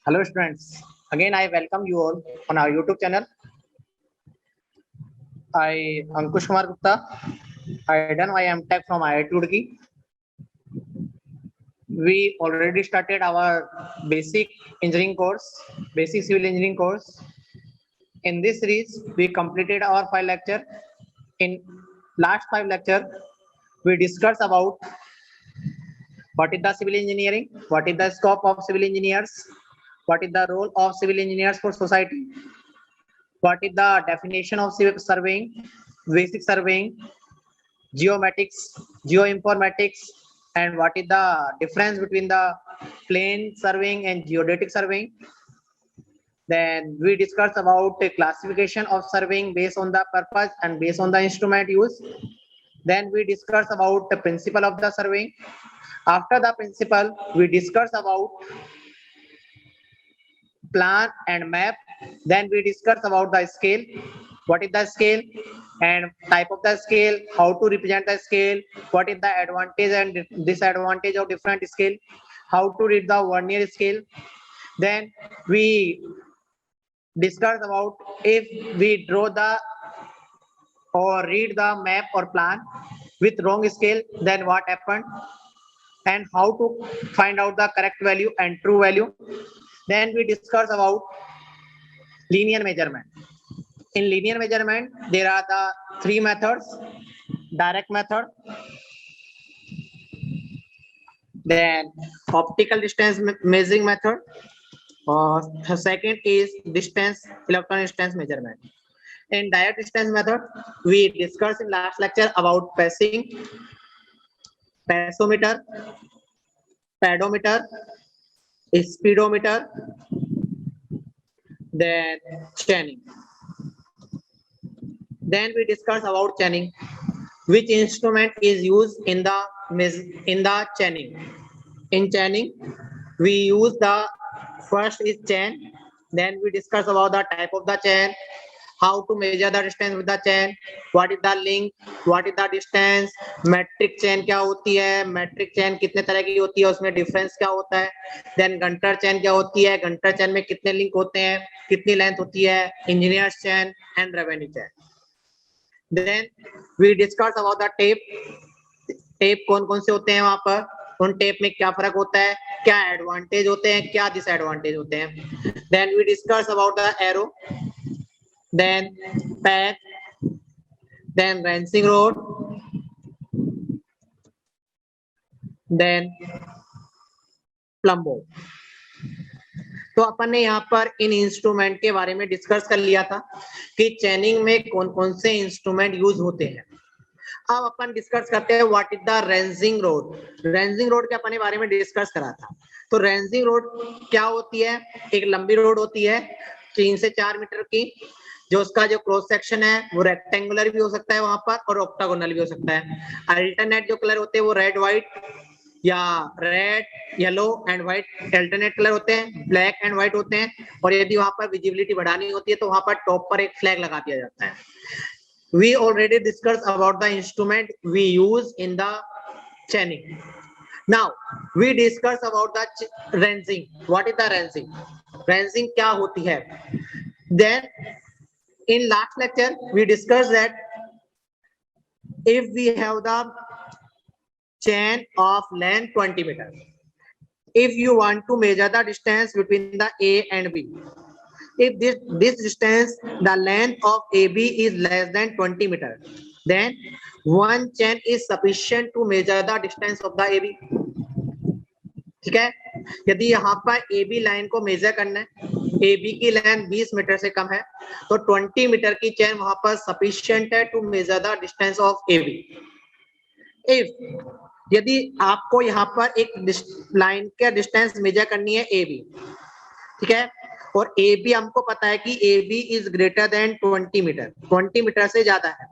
Hello students, again I welcome you all on our YouTube channel. I Ankush Kumar Gupta. I done my MTech from IIT Roorkee. We already started our basic engineering course, basic civil engineering course. In this series, we completed our 5 lecture. In last 5 lecture, we discussed about what is the civil engineering, what is the scope of civil engineers, what is the role of civil engineers for society, what is the definition of civil surveying, basic surveying, geomatics, geoinformatics, and what is the difference between the plane surveying and geodetic surveying. Then we discussed about the classification of surveying based on the purpose and based on the instrument used. Then we discussed about the principle of the surveying. After the principle, we discussed about plan and map. Then we discuss about the scale, what is the scale and type of the scale, how to represent the scale, what is the advantage and disadvantage of different scale, how to read the vernier scale. Then we discuss about if we draw the or read the map or plan with wrong scale, then what happened and how to find out the correct value and true value. Then we discuss about linear measurement. In linear measurement, there are the three methods: direct method, then optical distance measuring method, the second is distance electron distance measurement. In direct distance method, we discussed in last lecture about passing, passometer, pedometer, speedometer, then chaining. Then we discuss about chaining, which instrument is used in the chaining. In chaining, we use the first is chain. Then we discuss about the type of the chain, how to measure the distance with the chain, what is the length, what is the distance, metric chain क्या होती है, metric chain कितने तरह की होती है, उसमें difference क्या होता है, then gunter chain क्या होती है, gunter chain में कितने link होते हैं, कितनी length होती है, engineer's chain and revenue chain. Then we discuss about the tape. Tape कौन कौन से होते हैं वहां पर, उन टेप में क्या फर्क होता है, क्या एडवांटेज होते हैं, क्या डिसएडवांटेज होते हैं. Then we discuss about the arrow, then patch, then ranging rod, then plumb bob. तो अपन ने यहाँ पर इन इंस्ट्रूमेंट के बारे में डिस्कस कर लिया था कि चैनिंग में कौन कौन से इंस्ट्रूमेंट यूज होते हैं. अब अपन डिस्कस करते हैं what is the ranging road. Ranging road के अपने बारे में डिस्कस करा था. तो रेंजिंग रोड क्या होती है, एक लंबी रोड होती है 3 से 4 मीटर की, जो उसका जो क्रॉस सेक्शन है वो रेक्टेंगुलर भी हो सकता है वहां पर और ऑक्टागोनल भी हो सकता है. अल्टरनेट जो कलर होते हैं वो रेड व्हाइट या red yellow and white alternate colour होते हैं, ब्लैक एंड व्हाइट होते हैं. और यदि वहां पर विजिबिलिटी बढ़ानी होती है तो वहां पर टॉप पर एक फ्लैग लगा दिया जाता है. We already discussed about the instrument we use in the chaining. Now we discuss about the ranging. What is the ranging? Ranging क्या होती है? Then in last lecture we discussed that if we have the chain of length 20 meter, if you want to measure the distance between the A and B, if this distance, the length of AB is less than 20 meter, then one chain is sufficient to measure the distance of the AB. ठीक है, यदि यहाँ पर AB line को major करना है, AB की length 20 metre से कम है, तो 20 मीटर की चेन वहां पर सफिशिएंट है to measure the distance of AB. If यदि आपको यहाँ पर एक लाइन का डिस्टेंस मेजर करनी है AB, ठीक है, और AB हमको पता है कि AB is greater than 20 metre, 20 metre से ज्यादा है.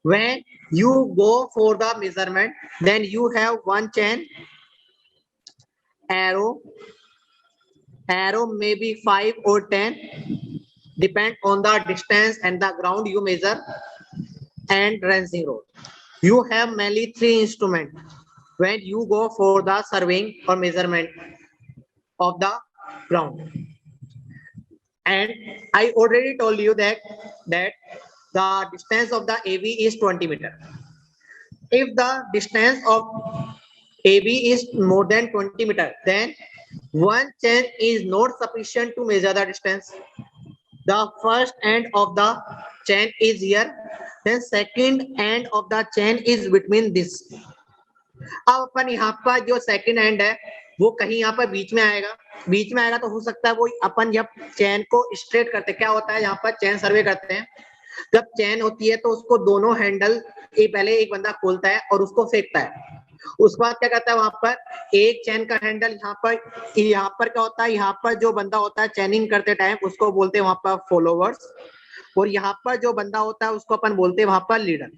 When you go for the measurement, then you have one chain, arrow may be 5 or 10, depend on the distance and the ground you measure, and ranging road. You have mainly 3 instruments when you go for the surveying or measurement of the ground. And I already told you that the distance of the AB is 20 meter. If the distance of AB is more than 20 meter, then one chain is not sufficient to measure the distance. The first end of the chain is here, then second end of the chain is between this. अब अपन यहाँ पर जो second and है वो कहीं यहाँ पर बीच में आएगा तो हो सकता है वो अपन जब चैन को स्ट्रेट करते क्या होता है, यहाँ पर चैन सर्वे करते हैं, जब चैन होती है तो उसको दोनों हैंडल पहले एक बंदा खोलता है और उसको फेंकता है, उसके बाद क्या करता है वहां पर एक चैन का हैंडल यहाँ पर क्या होता है, यहाँ पर जो बंदा होता है चैनिंग करते टाइम उसको बोलते हैं वहां पर फॉलोवर्स, और यहाँ पर जो बंदा होता है उसको अपन बोलते हैं वहां पर लीडर।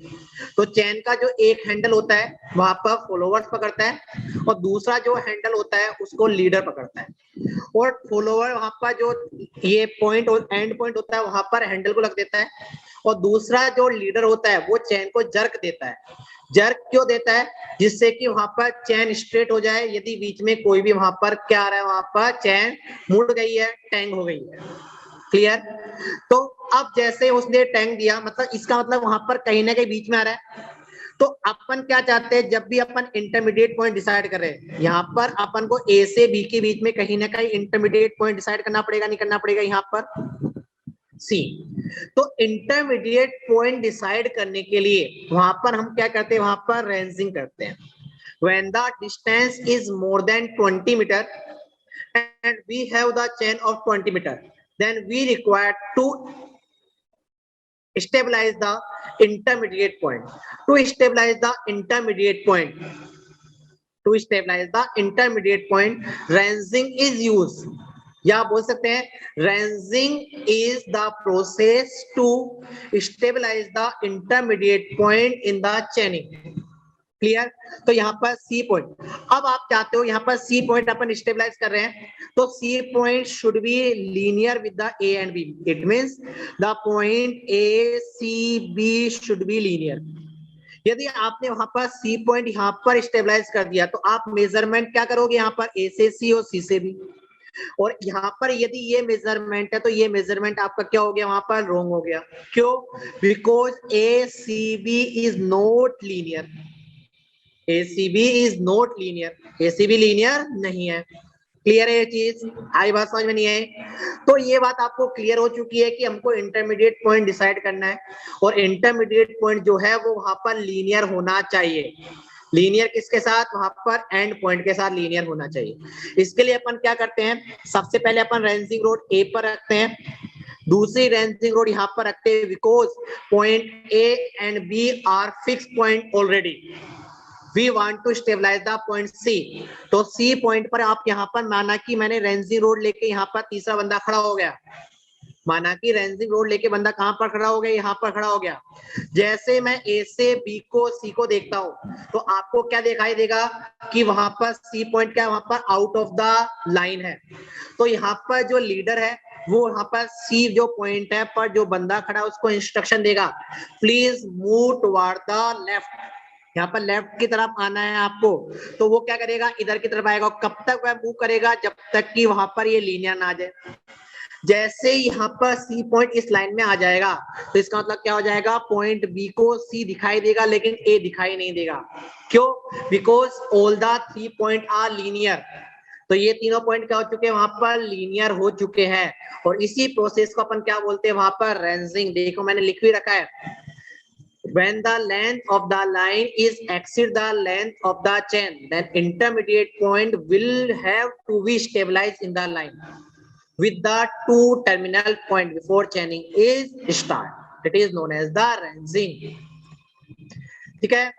तो चैन का जो एक हैंडल होता है वहां पर फॉलोवर्स पकड़ता है और दूसरा जो हैंडल होता है उसको लीडर पकड़ता है, और फॉलोवर वहां पर जो ये पॉइंट और एंड पॉइंट होता है वहां पर हैंडल को लग देता है, और दूसरा जो लीडर होता है वो चैन को जर्क देता है। जर्क क्यों देता है? जिससे कि वहां पर चैन स्ट्रेट हो जाए, यदि बीच में कोई भी वहां पर क्या आ रहा है, वहां पर चैन मुड़ गई है, टैंग हो गई है। क्लियर? तो अब जैसे उसने टैंग दिया, मतलब इसका मतलब वहां पर कहीं ना कहीं बीच में आ रहा है। तो अपन क्या चाहते हैं, जब भी अपन इंटरमीडिएट पॉइंट डिसाइड कर रहे हैं, यहाँ पर अपन को ए से बी के बीच में कहीं ना कहीं इंटरमीडिएट पॉइंट डिसाइड करना पड़ेगा, नहीं करना पड़ेगा? यहाँ पर सी। तो इंटरमीडिएट पॉइंट डिसाइड करने के लिए वहां पर हम क्या करते हैं, वहां पर रेंजिंग करते हैं। When the distance is more than 20 meter and we have the chain of 20 meter, then we require to stabilize the intermediate point. To stabilize the intermediate point, ranging is used. या बोल सकते हैं ranging is the process to stabilize the intermediate point in the chaining. Clear? तो यहाँ पर C point, अब आप चाहते हो यहाँ पर सी पॉइंट अपन स्टेबलाइज कर रहे हैं, तो C point should be linear with the A and B. It means the point A C B should be linear. यदि आपने वहां पर सी पॉइंट यहाँ पर स्टेबलाइज कर दिया तो आप मेजरमेंट क्या करोगे, यहाँ पर ए से सी और सी से बी, और यहाँ पर यदि ये मेजरमेंट है तो ये मेजरमेंट आपका क्या हो गया, वहां पर रॉन्ग हो गया। क्यों? Because A C B is not linear. ACB is not linear, ACB linear नहीं है। क्लियर है ये चीज? आई बात समझ में नहीं आई? तो ये बात आपको क्लियर हो चुकी है कि हमको इंटरमीडिएट पॉइंट डिसाइड करना है, और इंटरमीडिएट पॉइंट जो है वो वहां पर लीनियर होना चाहिए। लीनियर किसके साथ? वहां पर एंड पॉइंट के साथ लीनियर होना चाहिए। इसके लिए अपन क्या करते हैं, सबसे पहले अपन रेंजिंग रोड ए पर रखते हैं, दूसरी रेंजिंग रोड यहाँ पर रखते हैं, because point A and B are fix point already. We want to stabilize the point C. तो C पॉइंट पर आप यहाँ पर माना कि मैंने रेंजिंग रोड लेके यहाँ पर तीसरा बंदा खड़ा हो गया, माना कि रेंजिंग रोड लेके बंदा कहां पर खड़ा हो गया, यहाँ पर खड़ा हो गया। जैसे मैं ए से बी को सी को देखता हूं तो आपको क्या दिखाई देगा कि वहां पर सी पॉइंट क्या है, वहां पर आउट ऑफ द लाइन है। तो यहाँ पर जो लीडर है वो यहाँ पर सी जो पॉइंट है पर जो बंदा खड़ा है उसको इंस्ट्रक्शन देगा, please move toward the left. यहाँ पर लेफ्ट की तरफ आना है आपको, तो वो क्या करेगा, इधर की तरफ आएगा। कब तक वह मूव करेगा? जब तक कि वहां पर ये लीनियर ना आ जाए। जैसे यहाँ पर सी पॉइंट इस लाइन में आ जाएगा तो इसका मतलब क्या हो जाएगा, पॉइंट बी को सी दिखाई देगा लेकिन ए दिखाई नहीं देगा। क्यों? Because all the 3 point are linear. तो ये तीनों पॉइंट क्या हो चुके हैं, वहां पर लीनियर हो चुके हैं, और इसी प्रोसेस को अपन क्या बोलते हैं वहां पर, रेंजिंग। देखो मैंने लिख भी रखा है, when the length of the line is exceed the length of the chain, then intermediate point will have to be stabilized in the line with the 2 terminal point before chaining is start. It is known as the ranging. ठीक है?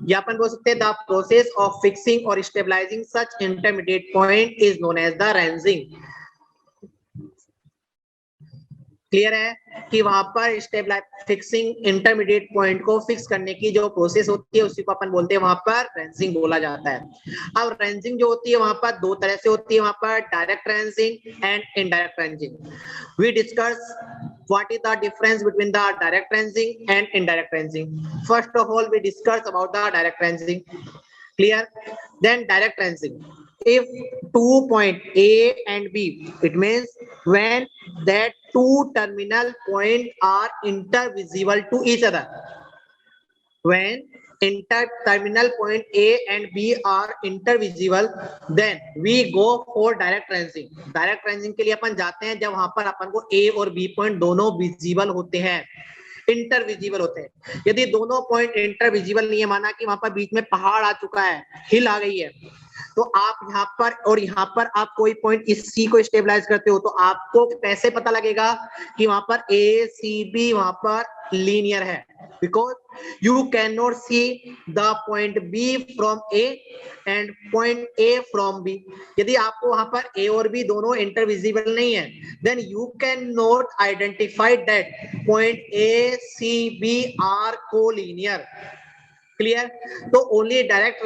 या अपन बोल सकते हैं the process of fixing or stabilizing such intermediate point is known as the ranging. Clear है कि वहां पर स्टेबलाइज फिक्सिंग इंटरमीडिएट पॉइंट को फिक्स करने की जो प्रोसेस होती है उसी को अपन बोलते हैं वहां पर रेंजिंग बोला जाता है। अब रेंजिंग जो होती है वहां पर दो तरह से होती है, वहां पर direct ranging and indirect ranging. We discuss what is the difference between the direct ranging and indirect ranging. First of all we discuss about the direct ranging. Clear? Then direct ranging. if 2 point A and B, it means when that two terminal point are intervisible to each other. When terminal point A and B are intervisible, then we go for direct ranging. Direct ranging के लिए अपन जाते हैं जब वहां पर अपन को A और B point दोनों विजिबल होते हैं, इंटरविजिबल होते हैं। यदि दोनों पॉइंट इंटरविजिबल नहीं है, माना कि वहां पर बीच में पहाड़ आ चुका है, हिल आ गई है, तो आप यहाँ पर और यहाँ पर आप कोई पॉइंट इस सी को स्टेबलाइज करते हो, तो आपको कैसे पता लगेगा कि वहां पर ए सी बी वहां पर लीनियर है? Because you can not see the point B from A and point A from B. यदि आपको वहां पर ए और बी दोनों इंटरविजिबल नहीं है, then you can not identify that point A C B are collinear. Clear? तो only direct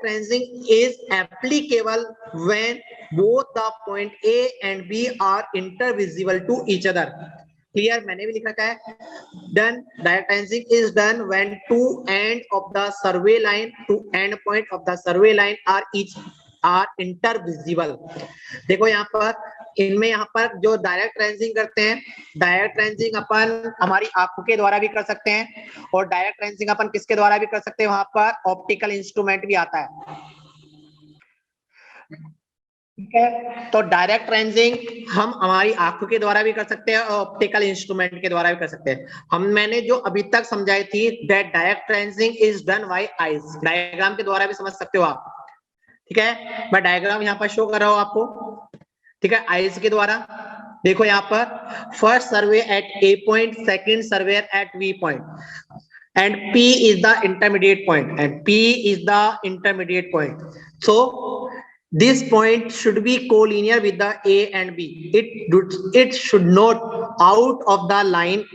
ranging is applicable when both the point A and B are intervisible to each other. Clear? मैंने भी लिख रखा है, done direct ranging is done when two end of the survey line, two end point of the survey line are intervisible. देखो यहाँ पर इनमें यहाँ पर जो डायरेक्ट रेंजिंग करते हैं, डायरेक्ट रेंजिंग अपन हमारी आंखों के द्वारा भी कर सकते हैं और डायरेक्ट रेंजिंग अपन किसके द्वारा भी कर सकते हैं, वहां पर ऑप्टिकल इंस्ट्रूमेंट भी आता है। ठीक है, तो डायरेक्ट रेंजिंग हम हमारी आंखों के द्वारा भी कर सकते हैं और ऑप्टिकल इंस्ट्रूमेंट के द्वारा भी कर सकते हैं। मैंने जो अभी तक समझाई थी that direct ranging is done by eyes, diagram के द्वारा भी समझ सकते हो आप। ठीक है, मैं डायग्राम यहाँ पर शो कर रहा हूँ आपको। ठीक है, आईज के द्वारा देखो यहाँ पर first survey at A point, second survey at B point and P is the intermediate point and P is the intermediate point. So this point should be collinear with the A and B. It should not out of the line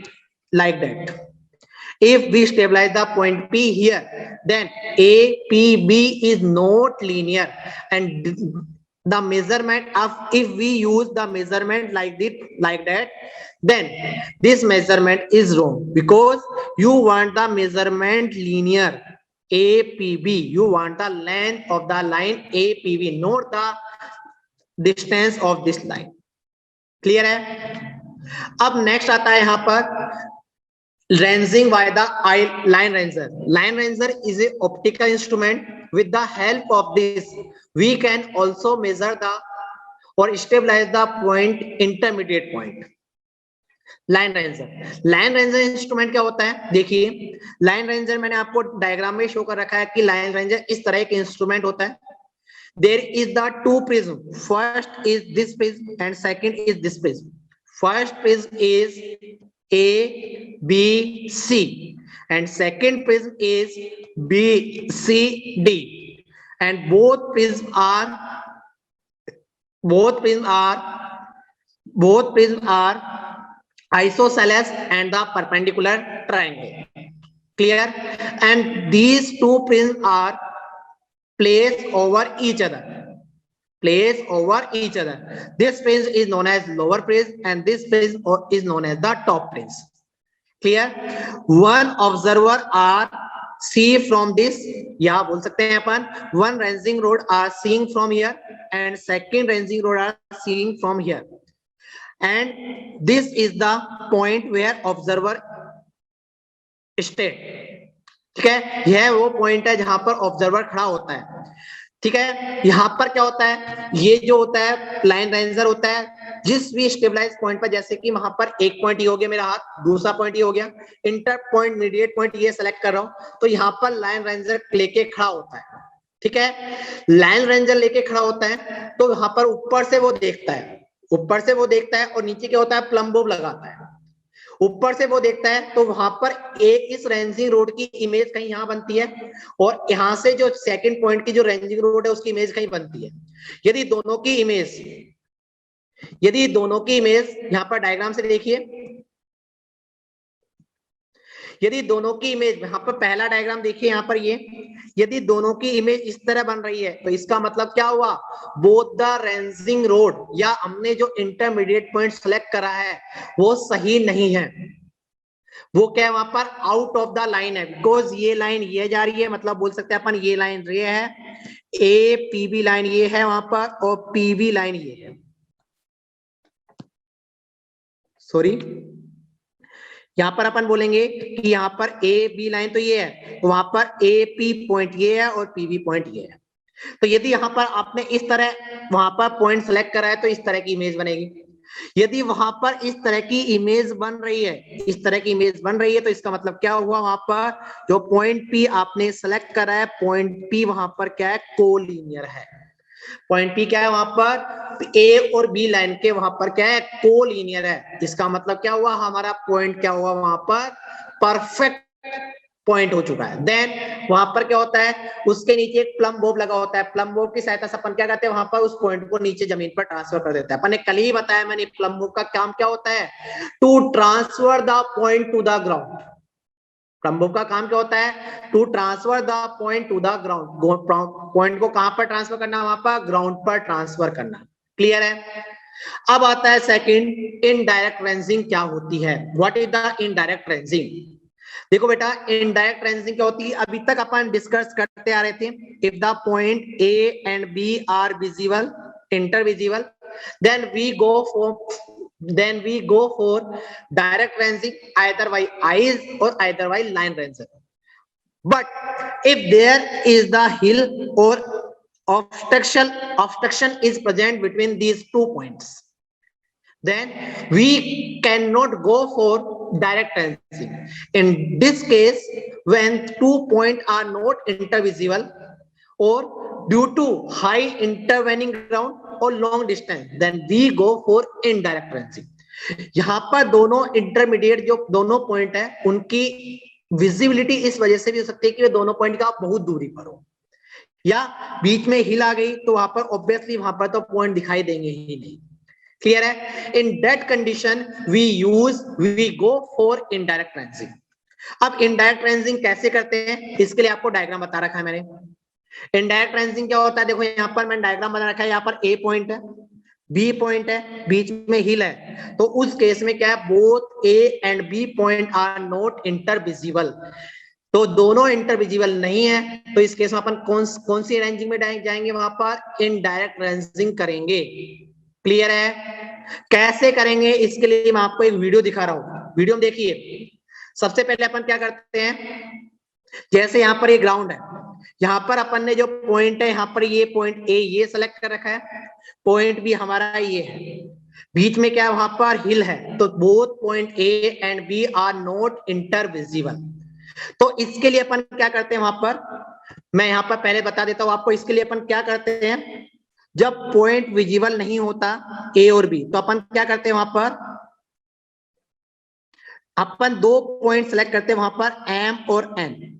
like that. If we stabilize the point P here, then A P B is not linear, and the measurement of, if we use the measurement like that, then this measurement is wrong, because you want the measurement linear APB, you want the length of the line APB, not the distance of this line. Clear है? अब next आता है यहाँ पर ranging by the line ranger. Line ranger is a optical instrument. With the help of this, we can also measure the or stabilize the point, intermediate point. Line ranger, line ranger instrument क्या होता है? देखिए, line ranger मैंने आपको diagram में show कर रखा है कि लाइन रेंजर इस तरह के इंस्ट्रूमेंट होता है। There is the two prism, first is this prism and second is this prism. First prism is A B C and second prism is B C D, and both prisms are isosceles and the perpendicular triangle. Clear? And these two prisms are placed over each other. This prism is known as lower prism and this prism is known as the top prism. Clear? One observer are see from this, या बोल सकते हैं अपन one ranging rod are seeing from here and second ranging rod are seeing from here, and this is the point where observer stay. ठीक है, यह वो point है जहां पर ऑब्जर्वर खड़ा होता है। ठीक है, यहां पर क्या होता है, ये जो होता है लाइन रेंजर होता है, जिस भी स्टेबलाइज पॉइंट पर, जैसे कि वहां पर एक पॉइंट ये हो गया मेरा हाथ, दूसरा पॉइंट ये हो गया, इंटर पॉइंट मीडिएट पॉइंट ये सेलेक्ट कर रहा हूं, तो यहां पर लाइन रेंजर लेके खड़ा होता है। ठीक है, लाइन रेंजर लेके खड़ा होता है तो वहां पर ऊपर से वो देखता है और नीचे क्या होता है, प्लम बोब लगाता है। ऊपर से वो देखता है तो वहां पर इस रेंजिंग रोड की इमेज कहीं यहाँ बनती है और यहाँ से जो सेकंड पॉइंट की जो रेंजिंग रोड है उसकी इमेज कहीं बनती है। यदि दोनों की इमेज यहाँ पर डायग्राम से देखिए, यदि दोनों की इमेज, यहाँ पर पहला डायग्राम देखिए, यहाँ पर ये, यदि दोनों की इमेज इस तरह बन रही है तो इसका मतलब क्या हुआ, बोथ द रेंजिंग रोड या हमने जो इंटरमीडिएट पॉइंट सेलेक्ट करा है वो सही नहीं है। वो क्या है वहां पर आउट ऑफ द लाइन है, बिकॉज ये लाइन ये जा रही है, मतलब बोल सकते हैं अपन ये लाइन ये है, ए पीबी लाइन ये है वहां पर, और पीबी लाइन ये है, सॉरी यहां पर अपन बोलेंगे कि यहां पर ए बी लाइन तो ये है, तो वहां पर ए पी पॉइंट ये है और पीबी पॉइंट ये है। तो यदि यहाँ पर आपने इस तरह वहां पर पॉइंट सेलेक्ट करा है तो इस तरह की इमेज बनेगी। यदि वहां पर इस तरह की इमेज बन रही है, इस तरह की इमेज बन रही है, तो इसका मतलब क्या हुआ, वहां पर जो पॉइंट पी आपने सेलेक्ट करा है, पॉइंट पी वहां पर क्या है, कोलिनियर है। पॉइंट पी क्या है वहां पर, ए और बी लाइन के वहां पर क्या है, कोलिनियर है। इसका मतलब क्या हुआ, हमारा पॉइंट क्या हुआ वहां पर, परफेक्ट पॉइंट हो चुका है। देन वहां पर क्या होता है, उसके नीचे एक प्लम बॉब लगा होता है, प्लम बॉब की सहायता से अपन क्या करते हैं, वहां पर उस पॉइंट को नीचे जमीन पर ट्रांसफर कर देता है। अपन ने कल ही बताया मैंने, प्लम बॉब का काम क्या होता है, to transfer the point to the ground. Plumb bob का काम क्या होता है, to transfer the point to the ground. Point को कहां पर ट्रांसफर करना, वहां पर ग्राउंड पर ट्रांसफर करना। क्लियर है। अब आता है सेकंड, इनडायरेक्ट रेंजिंग क्या होती है, what is the indirect ranging. देखो बेटा, इनडायरेक्ट रेंजिंग क्या होती है, अभी तक अपन डिस्कस करते आ रहे थे, if the point A and B are visible, intervisible, then we go for direct ranging either by eyes or either by line ranging. But if there is the hill or obstruction is present between these 2 points, then we cannot go for direct ranging. In this case, when 2 points are not intervisible or due to high intervening ground or long distance, then we go for indirect ranging. यहाँ पर दोनों intermediate जो दोनों point है, उनकी visibility इस वजह से भी हो सकती है कि वे दोनों पॉइंट का बहुत दूरी पर हो, या बीच में हिल आ गई तो वहां पर ऑब्वियसली वहां पर तो पॉइंट दिखाई देंगे ही नहीं। क्लियर है। In that condition we go for indirect ranging. अब इनडायरेक्ट रेंजिंग कैसे करते हैं, इसके लिए आपको डायग्राम बता रखा है मैंने। इनडायरेक्ट रेंजिंग क्या होता है, देखो यहाँ पर मैंने डायग्राम बता रखा है, यहाँ पर ए पॉइंट है, बी पॉइंट है, बीच में हिल है, तो उस केस में क्या है, both A and B point are not intervisible. तो दोनों इंटरविजिबल नहीं है, तो इस केस में अपन कौन सी रेंजिंग में जाएंगे, वहां पर इनडायरेक्ट रेंजिंग करेंगे। क्लियर है। कैसे करेंगे, इसके लिए मैं आपको एक वीडियो दिखा रहा हूं, वीडियो में देखिए। सबसे पहले अपन क्या करते हैं, जैसे यहाँ पर ये ग्राउंड है, यहाँ पर अपन ने जो पॉइंट है, यहाँ पर ये पॉइंट ए ये सेलेक्ट कर रखा है, पॉइंट बी हमारा ये है, बीच में क्या है, वहां पर हिल है, तो both point A and B are not intervisible. तो इसके लिए अपन क्या करते हैं, वहां पर मैं यहाँ पर पहले बता देता हूं आपको, इसके लिए अपन क्या करते हैं, जब पॉइंट विजिबल नहीं होता ए और बी, तो अपन क्या करते हैं, वहां पर अपन 2 पॉइंट सेलेक्ट करते हैं, वहां पर एम और एन,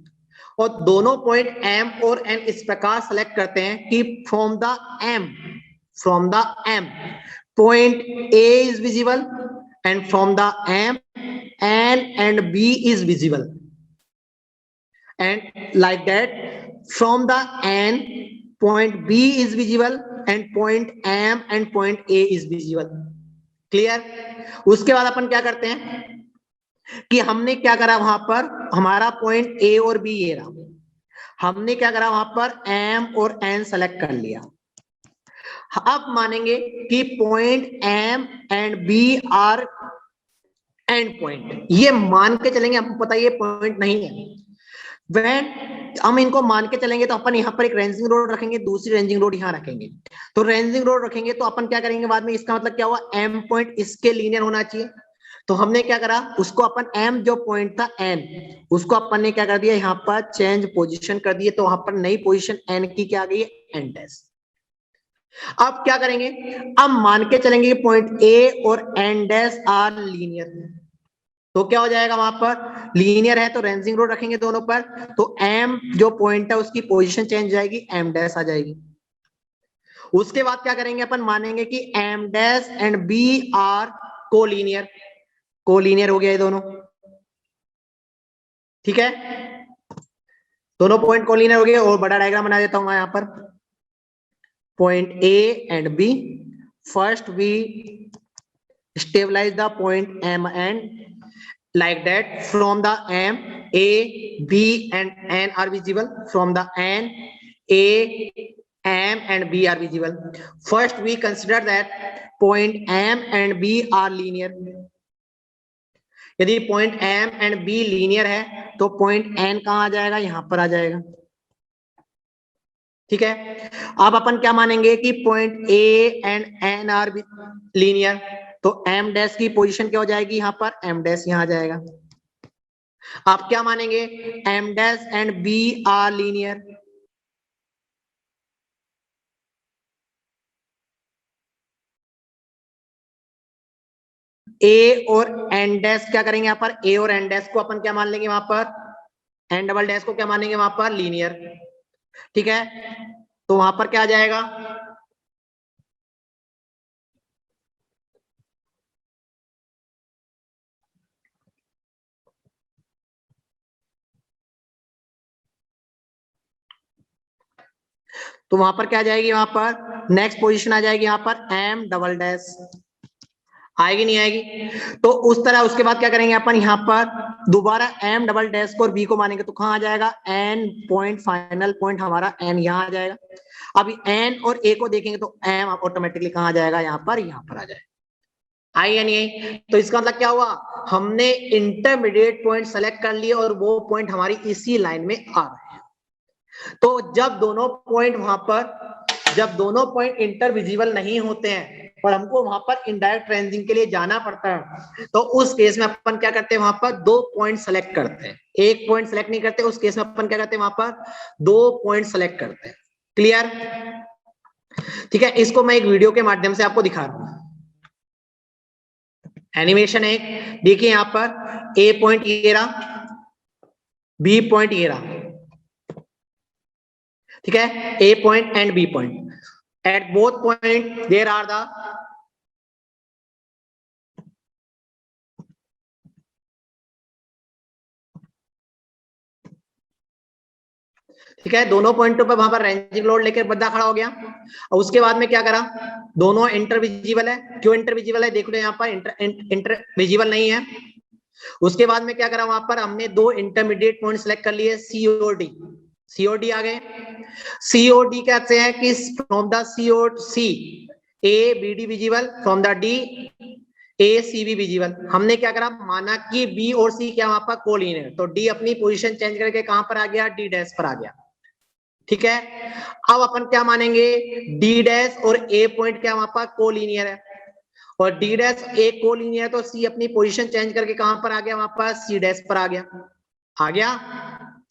और दोनों पॉइंट एम और एन इस प्रकार सेलेक्ट करते हैं कि from the M point A is visible, and from the M N and B is visible, and like that from the n point b is visible and point m and point a is visible. Clear. उसके बाद अपन क्या करते हैं कि हमने क्या करा, वहां पर हमारा पॉइंट ए और बी ये रहा, हमने क्या करा, वहां पर m और n सेलेक्ट कर लिया। अब मानेंगे कि point m and b are and point, ये मान के चलेंगे, हमको पता है ये पॉइंट नहीं है। When हम इनको मान के चलेंगे तो अपन यहाँ पर एक रेंजिंग रोड रखेंगे, दूसरी रेंजिंग रोड यहाँ रखेंगे। तो रेंजिंग रोड रखेंगे तो अपन क्या करेंगे बाद में, इसका मतलब क्या हुआ, एम पॉइंट इसके लीनियर होना चाहिए। तो हमने क्या करा, उसको अपन एम जो पॉइंट था एन, उसको अपन ने क्या कर दिया, यहाँ पर चेंज पोजिशन कर दिए, तो वहां पर नई पोजिशन एन की क्या आ गई, एन डैश। अब क्या करेंगे, अब मान के चलेंगे कि पॉइंट ए और एन डैश आर लीनियर, तो क्या हो जाएगा, वहां पर लीनियर है तो रेंजिंग रोड रखेंगे दोनों पर, तो एम जो पॉइंट है उसकी पोजीशन चेंज हो जाएगी, एम डैश आ जाएगी। उसके बाद क्या करेंगे, अपन मानेंगे कि M dash and B are collinear, collinear हो गया ये दोनों, ठीक है, दोनों पॉइंट कोलीनियर हो गए। और बड़ा डायग्राम बना देता हूं यहाँ पर, point A and B, first we stabilize the point M and like that. From the M, A, B and N are visible. From the N, A, M and B are visible. First we consider that point M and B are linear. यदि point M and B linear है तो point N कहां आ जाएगा, यहां पर आ जाएगा. ठीक है. अब अपन क्या मानेंगे कि point A and N are linear, तो M डैश की पोजीशन क्या हो जाएगी, यहां पर M डैश यहां आ जाएगा. आप क्या मानेंगे, M dash and B are linear. A और N डैश क्या करेंगे, यहां पर A और N डैश को अपन क्या मान लेंगे, वहां पर N डबल डैश को क्या मानेंगे, वहां पर लीनियर. ठीक है. तो वहां पर क्या आ जाएगा, तो वहां पर क्या आ जाएगी, वहां पर नेक्स्ट पोजीशन आ जाएगी, यहां पर M डबल डैश. आएगी नहीं आएगी. तो उस तरह उसके बाद क्या करेंगे अपन, यहाँ पर दोबारा M डबल डैश को और B को मानेंगे तो कहां आ जाएगा, N पॉइंट, फाइनल पॉइंट हमारा N यहां आ जाएगा. अभी N और A को देखेंगे तो M ऑटोमेटिकली कहां आ जाएगा, यहाँ पर आ जाएगा. आई या नहीं आई. तो इसका मतलब क्या हुआ, हमने इंटरमीडिएट पॉइंट सेलेक्ट कर लिए और वो पॉइंट हमारी इसी लाइन में आ रहे हैं. तो जब दोनों पॉइंट इंटरविजिबल नहीं होते हैं और हमको वहां पर इनडायरेक्ट रेंजिंग के लिए जाना पड़ता है, तो उस केस में अपन क्या करते हैं, वहां पर 2 पॉइंट सेलेक्ट करते हैं. एक पॉइंट सेलेक्ट नहीं करते, उस केस में अपन क्या करते हैं, वहां पर 2 पॉइंट सेलेक्ट करते हैं. क्लियर. ठीक है. इसको मैं एक वीडियो के माध्यम से आपको दिखा रहा हूं. एनिमेशन एक देखिए, यहां पर ए पॉइंट ये रहा, बी पॉइंट ये रहा. ठीक है. A point and B point, at both point there are the ठीक है. दोनों पॉइंटों पर वहां पर रेंजिंग लोड लेकर बंदा खड़ा हो गया. और उसके बाद में क्या करा, दोनों इंटरविजिबल है. क्यों इंटरविजिबल है, देख लो यहाँ पर इंटरविजिबल नहीं है. उसके बाद में क्या करा, वहां पर हमने 2 इंटरमीडिएट पॉइंट सेलेक्ट कर लिए, सी और डी. सीओडी आ गए. सीओडी कहते हैं कि from the C A B D visible, from the D A C B visible. हमने क्या करा, माना कि बी और सी क्या वहां पर कोलिनियर, तो डी अपनी पोजीशन चेंज करके कहां पर आ गया, डी डैश पर आ गया. ठीक है. अब अपन क्या मानेंगे, डी डैश और ए पॉइंट क्या वहां पर कोलिनियर है, और डी डैश ए कोलिनियर, तो सी अपनी पोजीशन चेंज करके कहां पर आ गया, वहां पर सी डैश पर आ गया. आ गया.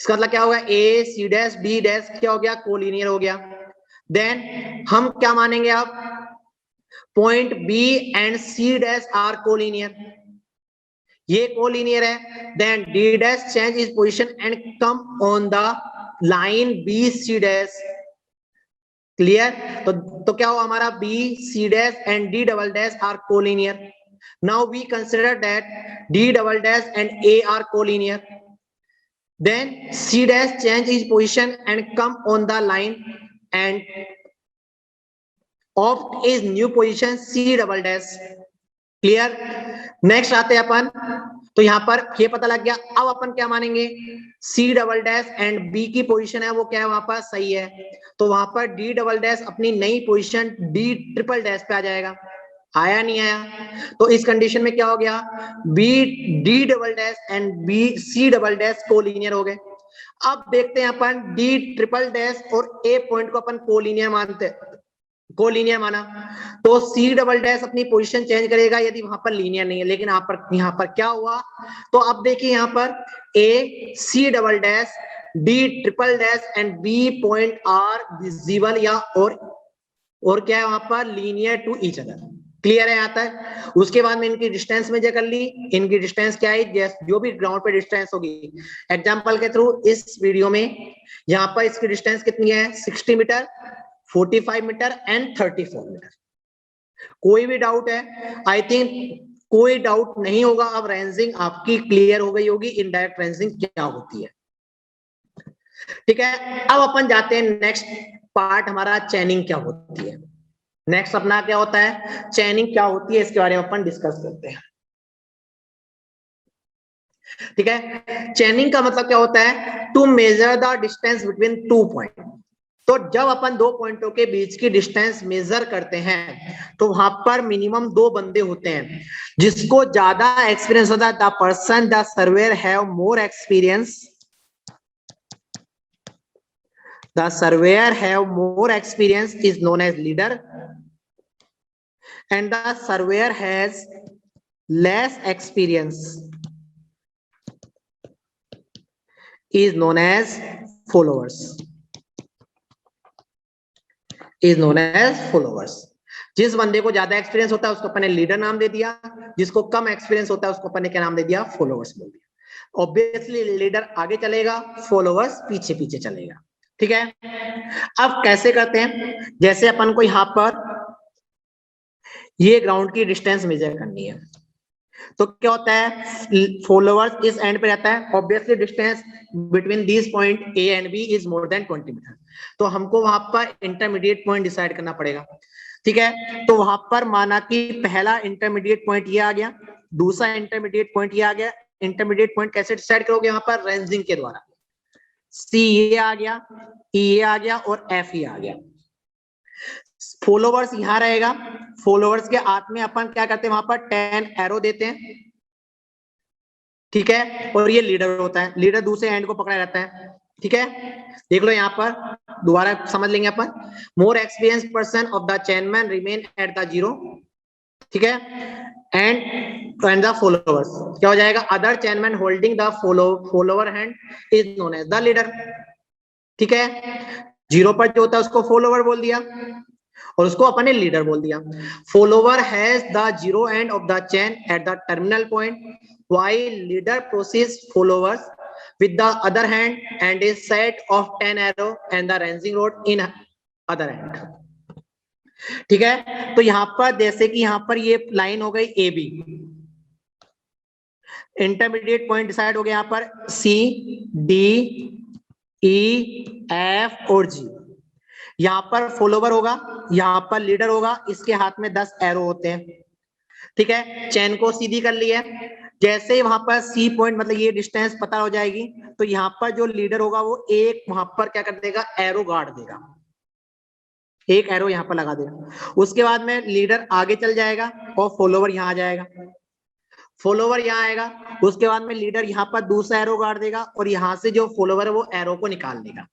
इसका मतलब क्या होगा, ए सी डैश डी डैश क्या हो गया, कोलिनियर हो गया. देन हम क्या मानेंगे, अब point B and C dash are collinear, ये कोलिनियर है. Then D dash change is position and come on the line B C dash. Clear. तो क्या हुआ हमारा, B C dash and D double dash are collinear. Now we consider that D double dash and A are collinear. Then C dash change his position and come on the line and of his new position C double dash. Clear. Next आते हैं अपन, तो यहां पर ये पता लग गया. अब अपन क्या मानेंगे, C double dash and B की पोजीशन है वो क्या है, वहां पर सही है, तो वहां पर D डबल डैश अपनी नई पोजीशन D ट्रिपल डैश पे आ जाएगा. आया नहीं आया. तो इस कंडीशन में क्या हो गया, B D double dash and B C double dash collinear हो गए. अब देखते हैं अपन डी ट्रिपल डैश और ए पॉइंट को अपन कोलिनियर मानते हैं, कोलिनियर माना, तो सी डबल डैश अपनी पोजीशन चेंज करेगा यदि वहां पर लीनियर नहीं है. लेकिन यहाँ पर क्या हुआ, तो अब देखिए यहाँ पर A C double dash D triple dash and B point are visible या और क्या है वहां पर, linear to each other. Clear है यहाँ तक. उसके बाद में इनकी डिस्टेंस मेजर कर ली. इनकी डिस्टेंस क्या है, जो भी ग्राउंड पे डिस्टेंस होगी, एग्जांपल के थ्रू इस वीडियो में यहाँ पर इसकी डिस्टेंस कितनी है, 60 मीटर, 45 मीटर एंड 34 मीटर. कोई भी डाउट है, आई थिंक कोई डाउट नहीं होगा. अब रेंजिंग आपकी क्लियर हो गई होगी, इनडायरेक्ट रेंजिंग क्या होती है. ठीक है. अब अपन जाते हैं नेक्स्ट पार्ट, हमारा चैनिंग क्या होती है. नेक्स्ट अपना क्या होता है, चैनिंग क्या होती है, इसके बारे में अपन डिस्कस करते हैं. ठीक है। चेनिंग का मतलब क्या होता है? To measure the distance between 2 point. तो जब अपन 2 पॉइंटों के बीच की डिस्टेंस मेजर करते हैं तो वहां पर मिनिमम 2 बंदे होते हैं। जिसको ज्यादा एक्सपीरियंस होता है, the person the surveyor have more experience, the surveyor have more experience is known as leader, and the surveyor has less experience is known as followers, is known as followers। जिस बंदे को ज्यादा experience होता है उसको अपन ने leader नाम दे दिया, जिसको कम एक्सपीरियंस होता है उसको अपन ने क्या नाम दे दिया? फॉलोअर्स बोल दिया। ऑब्वियसली लीडर आगे चलेगा, फॉलोअर्स पीछे पीछे चलेगा। ठीक है। अब कैसे करते हैं? जैसे अपन को यहां पर ये ग्राउंड की डिस्टेंस मेजर करनी है, तो क्या होता है? फॉलोअर्स इस एंड पे रहता है, obviously distance between this point A and B is more than 20 metre. तो हमको वहां पर इंटरमीडिएट पॉइंट डिसाइड करना पड़ेगा। ठीक है। तो वहां पर माना कि पहला इंटरमीडिएट पॉइंट ये आ गया, दूसरा इंटरमीडिएट पॉइंट ये आ गया। इंटरमीडिएट पॉइंट कैसे डिसाइड करोगे? वहां पर रेंजिंग के द्वारा। सी ये आ गया, ई ये आ गया और एफ ये आ गया। फॉलोवर्स यहां रहेगा, फॉलोवर्स के हाथ में अपन क्या करते हैं? वहां पर 10 एरो देते हैं। ठीक है। और ये लीडर होता है, लीडर दूसरे एंड को पकड़ा रहता है। ठीक है। देख लो यहां पर, दोबारा समझ लेंगे अपन। More experience person of the chainman remain at the zero. ठीक है। एंड द फॉलोवर्स क्या हो जाएगा? Other chainman holding the follower hand is known as the leader. ठीक है। जीरो पर जो होता है उसको फॉलोवर बोल दिया और उसको अपन ने लीडर बोल दिया। Follower has the zero end of the chain at the terminal point, while leader proceeds followers with the other hand and is set of 10 arrow and the ranging rod in other hand। ठीक है। तो यहां पर जैसे कि यहां पर ये लाइन हो गई A B, intermediate point decide हो गया यहां पर सी डी ई एफ और जी। यहां पर फॉलोवर होगा, यहां पर लीडर होगा, इसके हाथ में 10 एरो होते हैं। ठीक है। चेन को सीधी कर लिया। जैसे ही वहां पर सी पॉइंट मतलब ये डिस्टेंस पता हो जाएगी तो यहाँ पर जो लीडर होगा वो एक वहां पर क्या कर देगा? एरो गाड़ देगा, एक एरो यहाँ पर लगा देगा। उसके बाद में लीडर आगे चल जाएगा और फॉलोवर यहाँ आ जाएगा। फॉलोवर यहाँ आएगा, उसके बाद में लीडर यहाँ पर दूसरा एरो गाड़ देगा और यहाँ से जो फॉलोवर है वो एरो को निकाल देगा।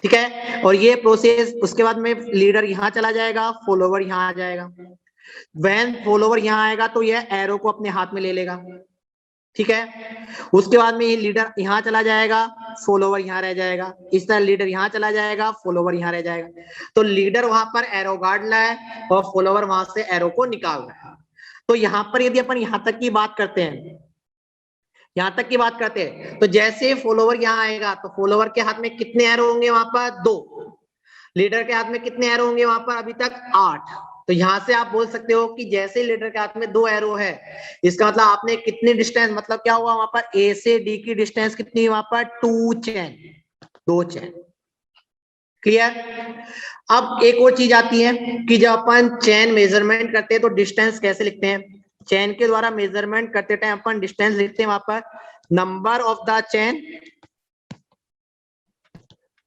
ठीक है। और ये प्रोसेस उसके बाद में लीडर यहाँ चला जाएगा, फॉलोवर यहाँ आ जाएगा। वैन फॉलोवर यहाँ आएगा तो यह एरो को अपने हाथ में ले लेगा। ठीक है। उसके बाद में ये लीडर यहाँ चला जाएगा, फॉलोवर यहाँ रह जाएगा। इस तरह लीडर यहाँ चला जाएगा, फॉलोवर यहाँ रह जाएगा। तो लीडर वहां पर एरो गाड़ रहा है और फॉलोवर वहां से एरो को निकाल रहा है। तो यहाँ पर यदि अपन यहाँ तक की बात करते हैं, यहां तक की बात करते हैं, तो जैसे फॉलोवर यहाँ आएगा तो फॉलोवर के हाथ में कितने एरो होंगे? वहां पर 2। लीडर के हाथ में कितने एरो होंगे? वहां पर अभी तक 8। तो यहां से आप बोल सकते हो कि जैसे लीडर के हाथ में 2 एरो है, इसका मतलब आपने कितनी डिस्टेंस, मतलब क्या हुआ वहां पर ए से डी की डिस्टेंस कितनी? वहां पर 2 चेन, 2 चेन। क्लियर? अब एक और चीज आती है कि जब अपन चेन मेजरमेंट करते हैं तो डिस्टेंस कैसे लिखते हैं? चेन के द्वारा मेजरमेंट करते टाइम अपन डिस्टेंस लिखते हैं वहां पर number of the chain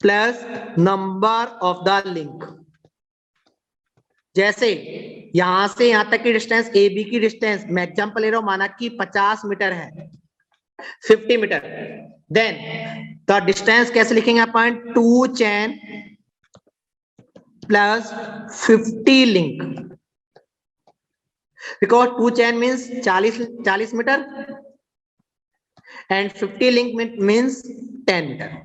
plus number of the link. जैसे यहां से यहां तक की डिस्टेंस ए बी की डिस्टेंस मैं एग्जांपल ले रहा हूं, माना कि 50 मीटर है, 50 मीटर। देन द डिस्टेंस कैसे लिखेंगे अपन? 2 chain plus 50 link, because 2 chain means 40 metre and 50 link means 10 metre.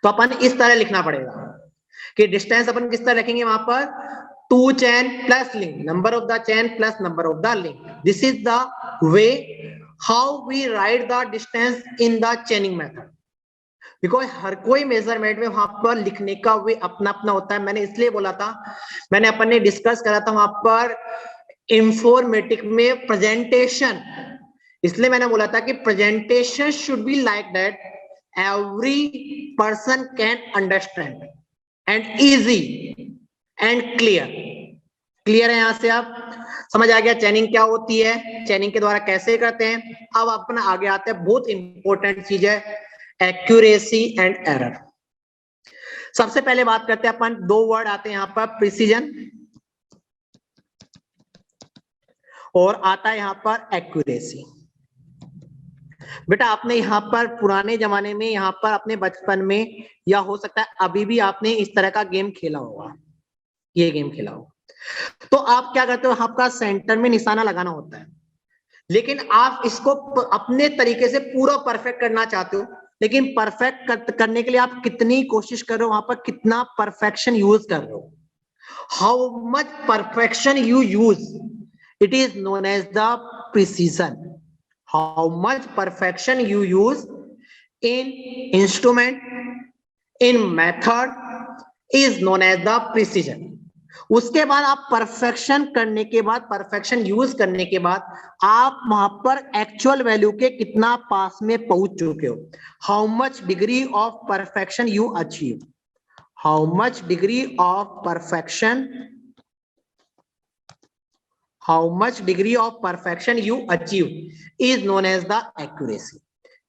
तो अपन इस तरह लिखना पड़ेगा कि डिस्टेंस अपन किस तरह रखेंगे? वहां पर 2 chain plus link, number of the chain plus number of the link. This is the way how we write the distance in the chaining method. Because हर कोई मेजरमेंट में वहां पर लिखने का वे अपना अपना होता है। मैंने इसलिए बोला था, मैंने अपन ने डिस्कस करा था वहां पर इंफॉर्मेटिक में प्रेजेंटेशन, इसलिए मैंने बोला था कि presentation should be like that every person can understand and easy and clear. Clear है यहां से आप? समझ आ गया चैनिंग क्या होती है, चैनिंग के द्वारा कैसे करते हैं। अब अपन आगे आते हैं, बहुत इंपॉर्टेंट चीज है एक्यूरेसी एंड एरर। सबसे पहले बात करते हैं अपन, दो वर्ड आते हैं यहां पर, प्रिसीजन और आता है यहां पर एक्यूरेसी। बेटा आपने यहाँ पर पुराने जमाने में, यहाँ पर अपने बचपन में, या हो सकता है अभी भी आपने इस तरह का गेम खेला होगा, ये गेम खेला होगा। तो आप क्या करते हो, आपका सेंटर में निशाना लगाना होता है, लेकिन आप इसको अपने तरीके से पूरा परफेक्ट करना चाहते हो। लेकिन परफेक्ट करने के लिए आप कितनी कोशिश कर रहे हो, वहां पर कितना परफेक्शन यूज कर रहे हो, how much perfection you use, it is known as the precision. How much perfection you use in instrument, in method is known as the precision. उसके बाद आप परफेक्शन करने के बाद, परफेक्शन यूज करने के बाद आप वहां पर एक्चुअल वैल्यू के कितना पास में पहुंच चुके हो, how much degree of perfection you achieve, how much degree of perfection, how much degree of perfection you achieve is known as the accuracy।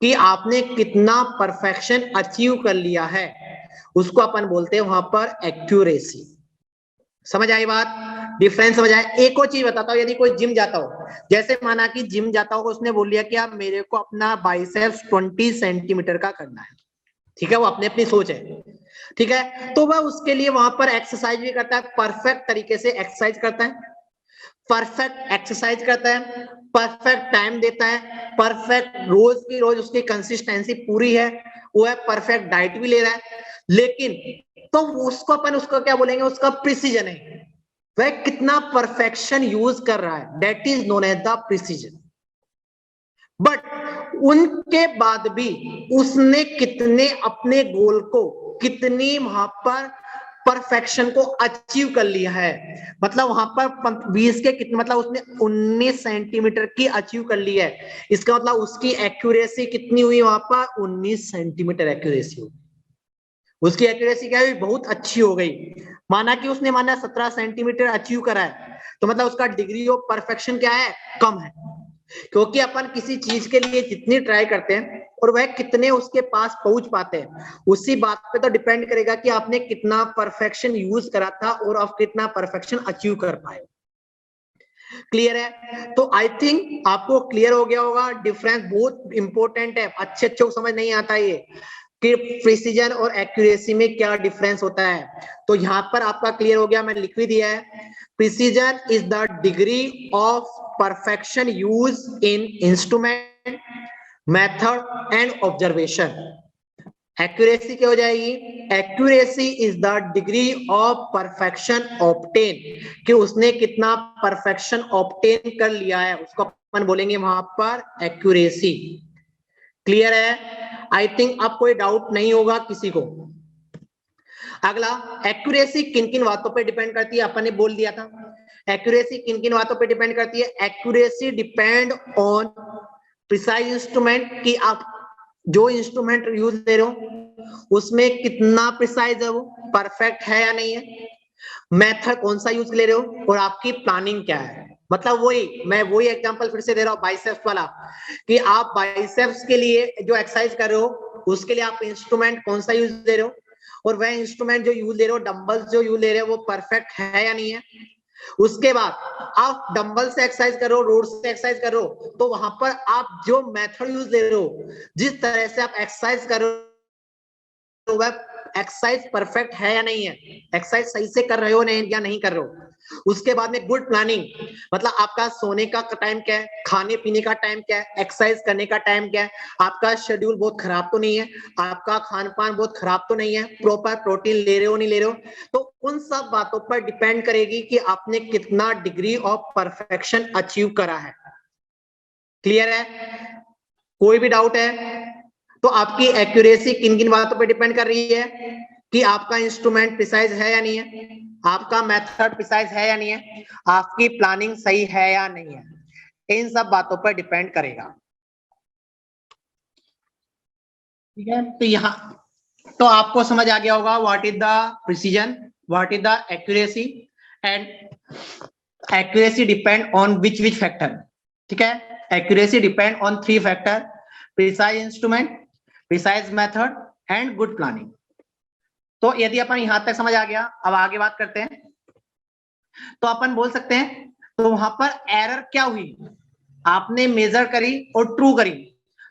कि आपने कितना परफेक्शन अचीव कर लिया है, उसको अपन बोलते हैं वहां पर एक्यूरेसी। समझ आई बात, डिफरेंस समझ आए। एक और चीज बताता हूं, यदि कोई जिम जाता हो, जैसे माना कि जिम जाता हो, उसने बोल लिया कि आप मेरे को अपना बाइसेप्स 20 सेंटीमीटर का करना है, ठीक है, वो अपने अपनी सोच है, ठीक है, तो वह उसके लिए वहां पर एक्सरसाइज भी करता है, परफेक्ट तरीके से एक्सरसाइज करता है, परफेक्ट एक्सरसाइज करता है, परफेक्ट टाइम देता है, परफेक्ट रोज की रोज उसकी कंसिस्टेंसी पूरी है, वो है परफेक्ट डाइट भी ले रहा है। लेकिन तो उसको अपन उसको क्या बोलेंगे, उसका प्रिसीजन है, वह कितना परफेक्शन यूज कर रहा है, that is known as the precision. But उनके बाद भी उसने कितने अपने गोल को, कितनी वहां पर परफेक्शन को अचीव कर लिया है, मतलब वहां पर 20 के कितने, मतलब उसने 19 सेंटीमीटर की अचीव कर ली है, इसका मतलब उसकी एक्यूरेसी कितनी हुई, वहां पर 19 सेंटीमीटर एक्यूरेसी हुई, उसकी एक्यूरेसी क्या हुई, बहुत अच्छी हो गई। माना कि उसने 17 सेंटीमीटर अचीव करा है, तो मतलब उसका डिग्री ऑफ परफेक्शन क्या है, कम है। क्योंकि अपन किसी चीज के लिए जितनी ट्राई करते हैं और वह कितने उसके पास पहुंच पाते हैं, उसी बात पे तो डिपेंड करेगा कि आपने कितना परफेक्शन यूज करा था और आप कितना परफेक्शन अचीव कर पाए। क्लियर है, तो आई थिंक आपको क्लियर हो गया होगा, डिफरेंस बहुत इंपॉर्टेंट है, अच्छे को समझ नहीं आता ये कि प्रिसीजन और एक्यूरेसी में क्या डिफरेंस होता है। तो यहां पर आपका क्लियर हो गया, मैंने लिख भी दिया है, precision is the degree of perfection use in instrument, method and observation. Accuracy क्या हो जाएगी, accuracy is the degree of perfection obtain, कि उसने कितना परफेक्शन ऑब्टेन कर लिया है, उसको अपन बोलेंगे वहां पर एक्यूरेसी। क्लियर है, आई थिंक अब कोई डाउट नहीं होगा किसी को। अगला, एक्यूरेसी किन किन बातों पे डिपेंड करती है, अपन ने बोल दिया था, एक्यूरेसी किन किन बातों पे डिपेंड करती है। Accuracy depend on precise instrument, कि आप जो इंस्ट्रूमेंट यूज दे रहे हो उसमें कितना प्रिसाइज है, वो परफेक्ट है या नहीं है, मेथड कौन सा यूज ले रहे हो, और आपकी प्लानिंग क्या है। मतलब मैं वही एग्जांपल फिर से दे रहा हूँ बाइसेप्स वाला, कि आप बाइसेप्स के लिए जो एक्सरसाइज कर रहे हो उसके लिए आप इंस्ट्रूमेंट कौन सा यूज दे रहे हो, और वह इंस्ट्रूमेंट जो यूज ले रहे हो, डंबल्स जो यूज ले रहे हो, वो परफेक्ट है या नहीं है। उसके बाद आप डंबल से एक्सरसाइज करो, रोड से एक्सरसाइज करो, तो वहां पर आप जो मेथड यूज दे रहे हो, जिस तरह से आप एक्सरसाइज कर रहे हो, वह एक्सरसाइज परफेक्ट है या नहीं है, एक्सरसाइज सही से कर रहे हो नहीं या नहीं कर रहे हो। उसके बाद में गुड प्लानिंग, मतलब आपका सोने का टाइम क्या है, खाने पीने का टाइम क्या है, एक्सरसाइज करने का टाइम क्या है, आपका शेड्यूल बहुत खराब तो नहीं है, आपका खान पान बहुत खराब तो नहीं है, प्रॉपर प्रोटीन ले रहे हो नहीं ले रहे हो। तो उन सब बातों पर डिपेंड करेगी कि आपने कितना डिग्री ऑफ परफेक्शन अचीव करा है। क्लियर है, कोई भी डाउट है? तो आपकी एक्यूरेसी किन किन बातों पर डिपेंड कर रही है, कि आपका इंस्ट्रूमेंट प्रिसाइज है या नहीं है, आपका मेथड प्रिसाइज है या नहीं है, आपकी प्लानिंग सही है या नहीं है, इन सब बातों पर डिपेंड करेगा। ठीक है, तो यहाँ तो आपको समझ आ गया होगा what is the precision, what is the accuracy and accuracy depend on which factor, ठीक है, accuracy depend on 3 factor, precise instrument, precise method and good planning. तो यदि अपन यहां तक समझ आ गया, अब आगे बात करते हैं। तो अपन बोल सकते हैं, तो वहां पर एरर क्या हुई, आपने मेजर करी और ट्रू करी,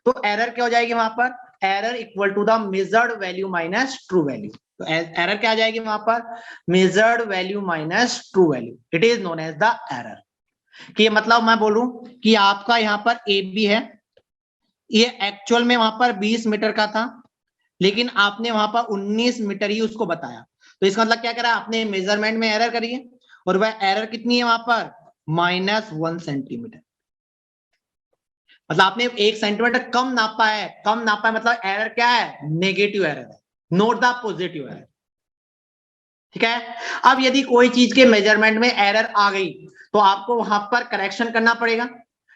तो एरर क्या हो जाएगी वहां पर, error equal to the measured value minus true value. तो एरर क्या आ जाएगी वहां पर, measured value minus true value, it is known as the error. कि मतलब मैं बोलूं कि आपका यहाँ पर ए बी है, ये एक्चुअल में वहां पर 20 मीटर का था, लेकिन आपने वहां पर 19 मीटर ही उसको बताया, तो इसका मतलब क्या करा, आपने मेजरमेंट में एरर करी है, और वह एरर कितनी है वहां पर, -1 सेंटीमीटर। मतलब आपने 1 सेंटीमीटर कम नापा है, कम नापा है मतलब एरर क्या है, नेगेटिव एरर है, नोट द पॉजिटिव एरर, ठीक है। अब यदि कोई चीज के मेजरमेंट में एरर आ गई, तो आपको वहां पर करेक्शन करना पड़ेगा।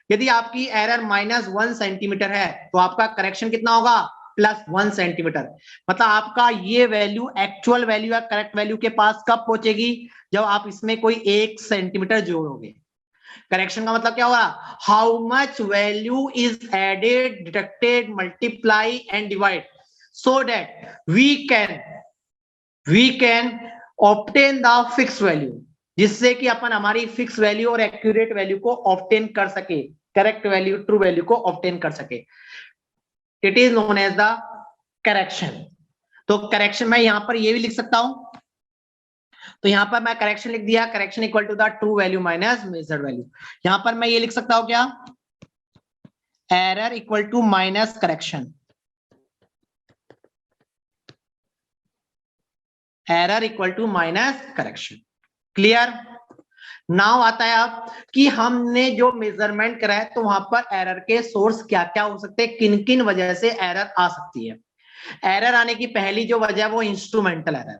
यदि आपकी एरर -1 सेंटीमीटर है, तो आपका करेक्शन कितना होगा, +1 सेंटीमीटर। मतलब आपका ये वैल्यू एक्चुअल वैल्यू या करेक्ट वैल्यू के पास कब पहुंचेगी, जब आप इसमें कोई 1 सेंटीमीटर जोड़ोगे। करेक्शन का मतलब क्या होगा, how much value is added, deducted, multiply and divide, so that we can obtain the fix value, जिससे कि अपन हमारी फिक्स वैल्यू और एक्यूरेट वैल्यू को ऑब्टेन कर सके, करेक्ट वैल्यू ट्रू वैल्यू को ऑब्टेन कर सके। It is known as the correction. तो करेक्शन मैं यहां पर ये भी लिख सकता हूं, तो यहां पर मैं करेक्शन लिख दिया, correction equal to the true value minus measured value. यहां पर मैं ये लिख सकता हूं क्या, error equal to minus correction, error equal to minus correction. Clear. Now आता है अब कि हमने जो मेजरमेंट करा है, तो वहां पर एरर के सोर्स क्या क्या हो सकते हैं, किन किन वजह से एरर आ सकती है। एरर आने की पहली जो वजह वो इंस्ट्रूमेंटल एरर,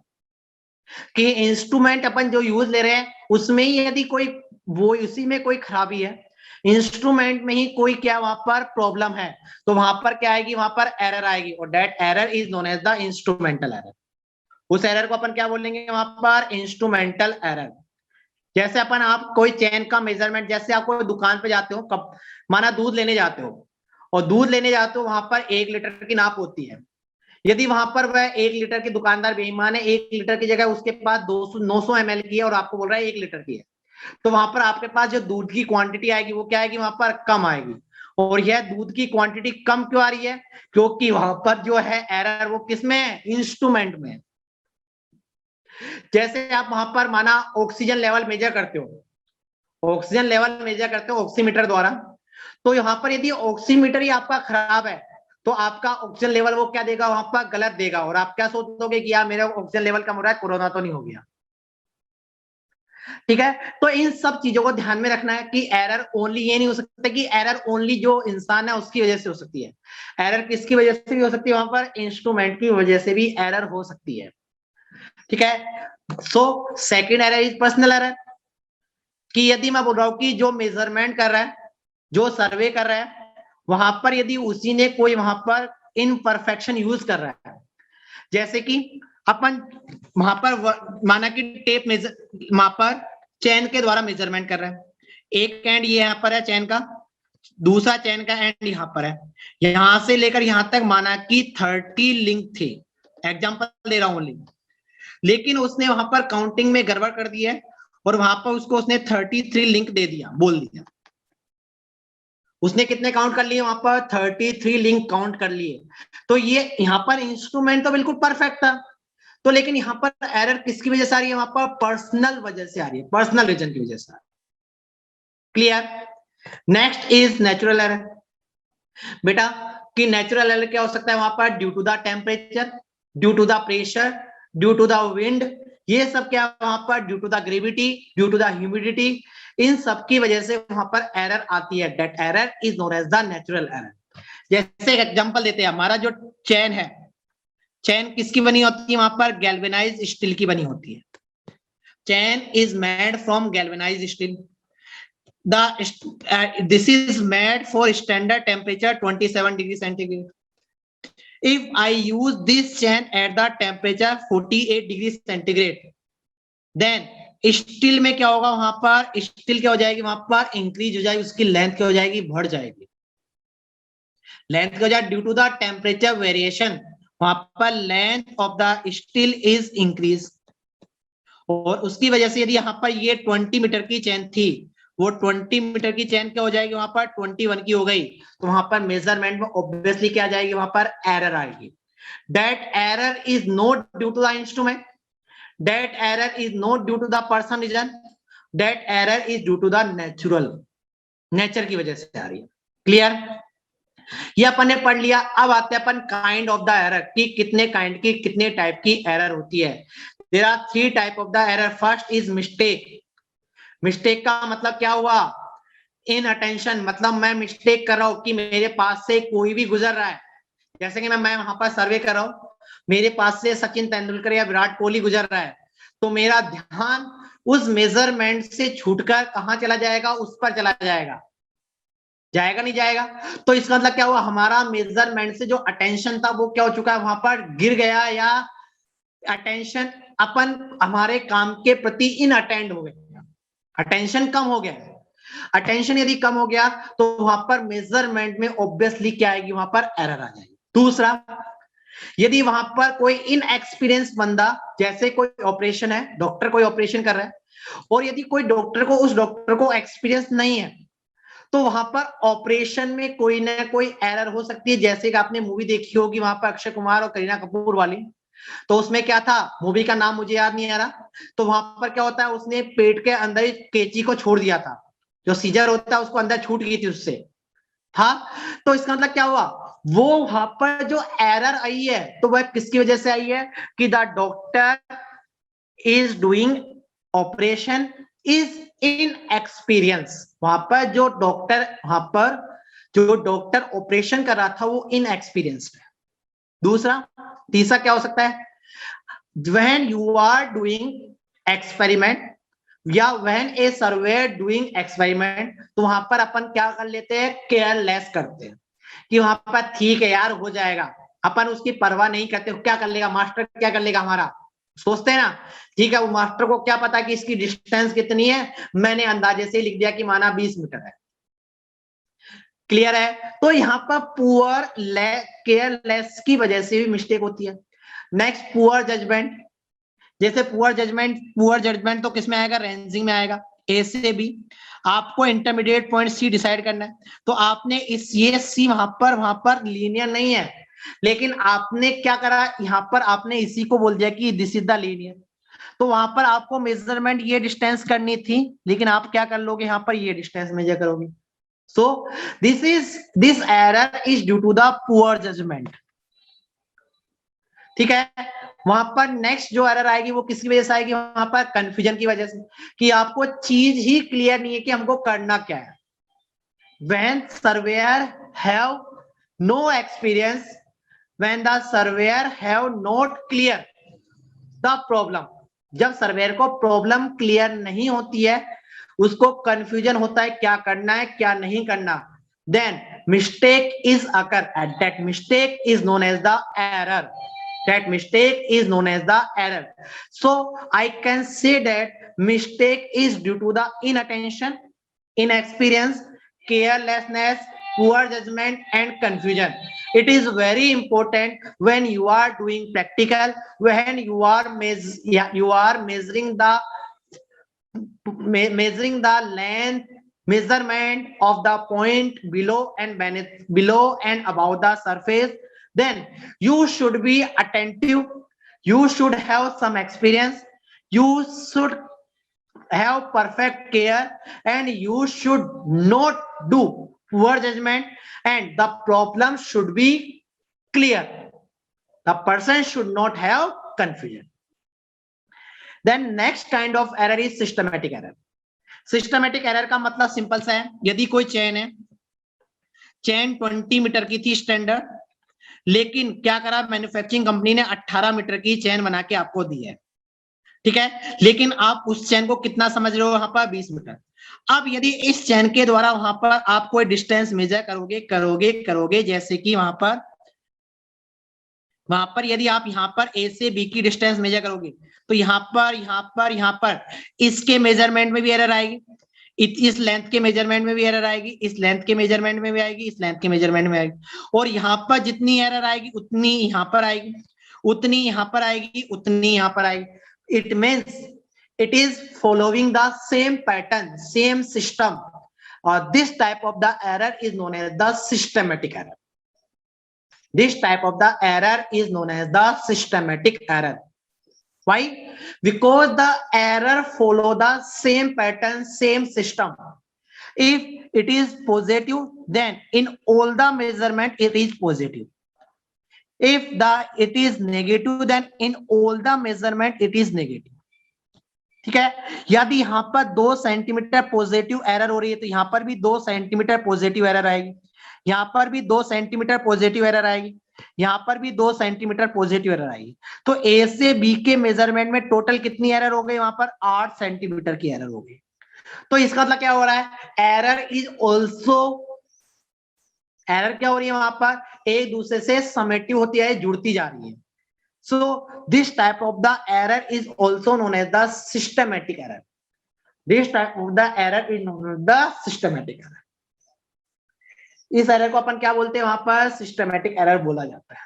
कि इंस्ट्रूमेंट अपन जो यूज ले रहे हैं उसमें ही यदि कोई वो उसी में कोई खराबी है, इंस्ट्रूमेंट में ही कोई क्या वहां पर प्रॉब्लम है, तो वहां पर क्या आएगी, वहां पर एरर आएगी, और that error is known as the instrumental error. उस एरर को अपन क्या बोलेंगे वहां पर, इंस्ट्रूमेंटल एरर। जैसे अपन आप कोई चेन का मेजरमेंट, जैसे आप कोई दुकान पे जाते हो, कब माना दूध लेने जाते हो, और दूध लेने जाते हो, वहां पर 1 लीटर की नाप होती है। यदि वहां पर वह 1 लीटर की दुकानदार बेईमान है, 1 लीटर की जगह उसके पास 900 ml की है और आपको बोल रहा है 1 लीटर की है, तो वहां पर आपके पास जो दूध की क्वांटिटी आएगी वो क्या आएगी, वहां पर कम आएगी। और यह दूध की क्वांटिटी कम क्यों आ रही है, क्योंकि वहां पर जो है एरर वो किसमें है, इंस्ट्रूमेंट में। जैसे आप वहां पर माना ऑक्सीजन लेवल मेजर करते हो, ऑक्सीजन लेवल मेजर करते हो ऑक्सीमीटर द्वारा, तो यहां पर यदि ऑक्सीमीटर ही आपका खराब है, तो आपका ऑक्सीजन लेवल वो क्या देगा, वहां पर गलत देगा, और आप क्या सोचोगे कि यार मेरा ऑक्सीजन लेवल कम हो रहा है, कोरोना तो नहीं हो गया। ठीक है। तो इन सब चीजों को ध्यान में रखना है कि एरर ओनली ये नहीं हो सकता कि एरर ओनली जो इंसान है उसकी वजह से हो सकती है, एरर किसकी वजह से भी हो सकती है, वहां पर इंस्ट्रूमेंट की वजह से भी एरर हो सकती है। ठीक है। So second error is personal error, कि यदि मैं बोल रहा हूं कि जो मेजरमेंट कर रहा है, जो सर्वे कर रहा है, वहां पर यदि उसी ने कोई वहां पर इनपरफेक्शन यूज कर रहा है, जैसे कि अपन वहां पर माना कि टेप मेजर वहां पर चैन के द्वारा मेजरमेंट कर रहे हैं, एक एंड ये यहाँ पर है चैन का, दूसरा चैन का एंड यहाँ पर है, यहां से लेकर यहां तक माना कि 30 लिंक थे, एग्जांपल दे रहा हूं लिंक, लेकिन उसने वहां पर काउंटिंग में गड़बड़ कर दी है, और वहां पर उसको उसने 33 लिंक दे दिया, बोल दिया। उसने कितने काउंट कर लिए वहां पर, 33 लिंक काउंट कर लिए। तो ये यहाँ पर इंस्ट्रूमेंट तो बिल्कुल परफेक्ट था, तो लेकिन यहाँ पर एरर किसकी वजह से आ रही है, वहां पर पर्सनल वजह से आ रही है, पर्सनल रीजन की वजह से। Clear. Next is natural error. बेटा कि नेचुरल एरर क्या हो सकता है वहां पर, due to the temperature, due to the pressure, due to the wind, ये सब क्या वहां पर, due to the gravity, due to the humidity, इन सब की वजह से वहां पर एरर आती है। That error is known as the natural error. जैसे एक एग्जांपल देते हैं, हमारा जो चैन है, चैन किसकी बनी होती है, वहां पर गैल्वेनाइज्ड स्टील की बनी होती है। Chain is made from galvanized steel. This is made for standard temperature 27 degrees centigrade. If I use this chain at the temperature 48 degrees centigrade, then steel में क्या होगा, वहां पर स्टील क्या हो जाएगी, वहां पर इंक्रीज हो जाएगी, उसकी लेंथ क्या हो जाएगी, बढ़ जाएगी। लेंथ क्या हो जाएगी due to the temperature variation, वहां पर length of the steel is increase. और उसकी वजह से यदि यहाँ पर ये 20 मीटर की चेन थी, वो 20 मीटर की चेन क्या हो जाएगी, वहां पर 21 की हो गई, तो वहां पर मेजरमेंट में ऑब्वियसली क्या आ जाएगी, वहां पर एरर आएगी। That error is not due to the instrument, that error is not due to the person reason, that error is due to the natural, nature की वजह से आ रही है। क्लियर? ये अपन ने पढ़ लिया। अब आते हैं अपन काइंड ऑफ द एरर कि कितने काइंड की, कितने टाइप की एरर होती है। There are 3 type of the error. First is mistake. Mistake का मतलब क्या हुआ, इन अटेंशन, मतलब मैं मिस्टेक कर रहा हूं कि मेरे पास से कोई भी गुजर रहा है, जैसे कि मैं वहां पर सर्वे कर रहा हूं, मेरे पास से सचिन तेंदुलकर या विराट कोहली गुजर रहा है, तो मेरा ध्यान उस मेजरमेंट से छूटकर कहां चला जाएगा, उस पर चला जाएगा, जाएगा नहीं जाएगा? तो इसका मतलब क्या हुआ, हमारा मेजरमेंट से जो अटेंशन था वो क्या हो चुका है, वहां पर गिर गया, या अटेंशन अपन हमारे काम के प्रति इन अटेंड हो गए, अटेंशन कम हो गया। अटेंशन यदि कम हो गया तो वहां पर मेजरमेंट में ऑब्वियसली क्या आएगी, वहां पर एरर आ जाएगी। दूसरा, यदि वहां पर कोई इनएक्सपीरियंस बंदा, जैसे कोई ऑपरेशन है, डॉक्टर कोई ऑपरेशन कर रहा है, और यदि कोई डॉक्टर को, उस डॉक्टर को एक्सपीरियंस नहीं है, तो वहां पर ऑपरेशन में कोई ना कोई एरर हो सकती है। जैसे कि आपने मूवी देखी होगी, वहां पर अक्षय कुमार और करीना कपूर वाली, तो उसमें क्या था, मूवी का नाम मुझे याद नहीं आ रहा, तो वहां पर क्या होता है, उसने पेट के अंदर कैंची को छोड़ दिया था, जो सीजर होता है उसको अंदर छूट गई थी उससे। हाँ, तो इसका मतलब क्या हुआ, वो वहां पर जो एरर आई है, तो वह किसकी वजह से आई है, कि the doctor is doing operation is in experience. वहां पर जो डॉक्टर, वहां पर जो डॉक्टर ऑपरेशन कर रहा था वो इन एक्सपीरियंस है। दूसरा, तीसरा क्या हो सकता है, when you are doing experiment या when a surveyor doing experiment, तो वहां पर अपन क्या कर लेते हैं, केयरलेस करते हैं कि वहां पर ठीक है यार हो जाएगा, अपन उसकी परवाह नहीं करते, क्या कर लेगा मास्टर, क्या कर लेगा हमारा, सोचते हैं ना, ठीक है, वो मास्टर को क्या पता कि इसकी डिस्टेंस कितनी है, मैंने अंदाजे से लिख दिया कि माना 20 मीटर है। क्लियर है? तो यहाँ पर पुअर केयरलेस की वजह से भी मिस्टेक होती है। Next, poor judgement. जैसे पुअर जजमेंट तो किस में आएगा, रेंजिंग में आएगा, ए से बी। आपको इंटरमीडिएट पॉइंट सी डिसाइड करना है, तो आपने इस ये सी वहां पर लीनियर नहीं है, लेकिन आपने क्या करा, यहाँ पर आपने इसी को बोल दिया कि दिस इज द लीनियर, तो वहां पर आपको मेजरमेंट ये डिस्टेंस करनी थी, लेकिन आप क्या कर लोगे, यहाँ पर ये डिस्टेंस मेजर करोगे। So this error is due to the poor judgement. ठीक है? वहां पर नेक्स्ट जो एरर आएगी वो किसकी वजह से आएगी, वहां पर कंफ्यूजन की वजह से, कि आपको चीज ही क्लियर नहीं है कि हमको करना क्या है। when surveyor have no experience, when the surveyor have not clear the problem, जब सर्वेयर को प्रॉब्लम क्लियर नहीं होती है, उसको कंफ्यूजन होता है क्या करना है क्या नहीं करना, then mistake is occur, and that mistake is known as the error. That mistake is known as the error. So I can say that mistake is due to the inattention, inexperience, carelessness, poor judgment and confusion. It is very important when you are doing practical, when you are measuring the length, measurement of the point below and above the surface, then you should be attentive, you should have some experience, you should have perfect care, and you should not do poor judgment, and the problem should be clear. The person should not have confusion. Then next kind of error is systematic error. Systematic error का मतलब simple सा है, यदि कोई chain है, chain 20 metre की थी standard, लेकिन क्या करा, मैन्युफैक्चरिंग कंपनी ने 18 मीटर की चेन बना के आपको दी है, ठीक है, लेकिन आप उस चेन को कितना समझ रहे हो, वहां पर 20 मीटर। अब यदि इस चेन के द्वारा वहां पर आप कोई डिस्टेंस मेजर करोगे, जैसे कि वहां पर वहां पर यदि आप यहाँ पर ए से बी की डिस्टेंस मेजर करोगे तो यहाँ पर इसके मेजरमेंट में भी एरर आएगी, इस लेंथ के मेजरमेंट में भी एरर आएगी, इस लेंथ के मेजरमेंट में भी आएगी, इस लेंथ के मेजरमेंट में आएगी, और यहाँ पर जितनी एरर आएगी उतनी यहाँ पर आएगी, उतनी यहाँ पर आएगी, उतनी यहाँ पर आएगी। It means it is following the same pattern, same system, और this type of the error is known as the systematic error. This type of the error is known as the systematic error. Why? Because the error follow the same pattern, same system. If it is positive, then in all the measurement it is positive. If it is negative, then in all the measurement it is negative. ठीक है, यदि यहाँ पर 2 centimetre positive error हो रही है तो यहाँ पर भी 2 सेंटीमीटर पॉजिटिव एरर आएगी, यहाँ पर भी 2 सेंटीमीटर पॉजिटिव एरर आएगी, यहाँ पर भी 2 सेंटीमीटर पॉजिटिव एरर आएगी। तो ए से बी के मेजरमेंट में टोटल कितनी एरर हो गई? वहां पर 8 सेंटीमीटर की एरर हो गई। तो इसका मतलब क्या हो रहा है? एरर इज ऑल्सो, एरर क्या हो रही है वहां पर? एक दूसरे से समेटिव होती है, जुड़ती जा रही है। So this type of the error is also known as the systematic error. This type of the error is known as the systematic error. इस एरर को अपन क्या बोलते हैं? वहां पर सिस्टमैटिक एरर बोला जाता है।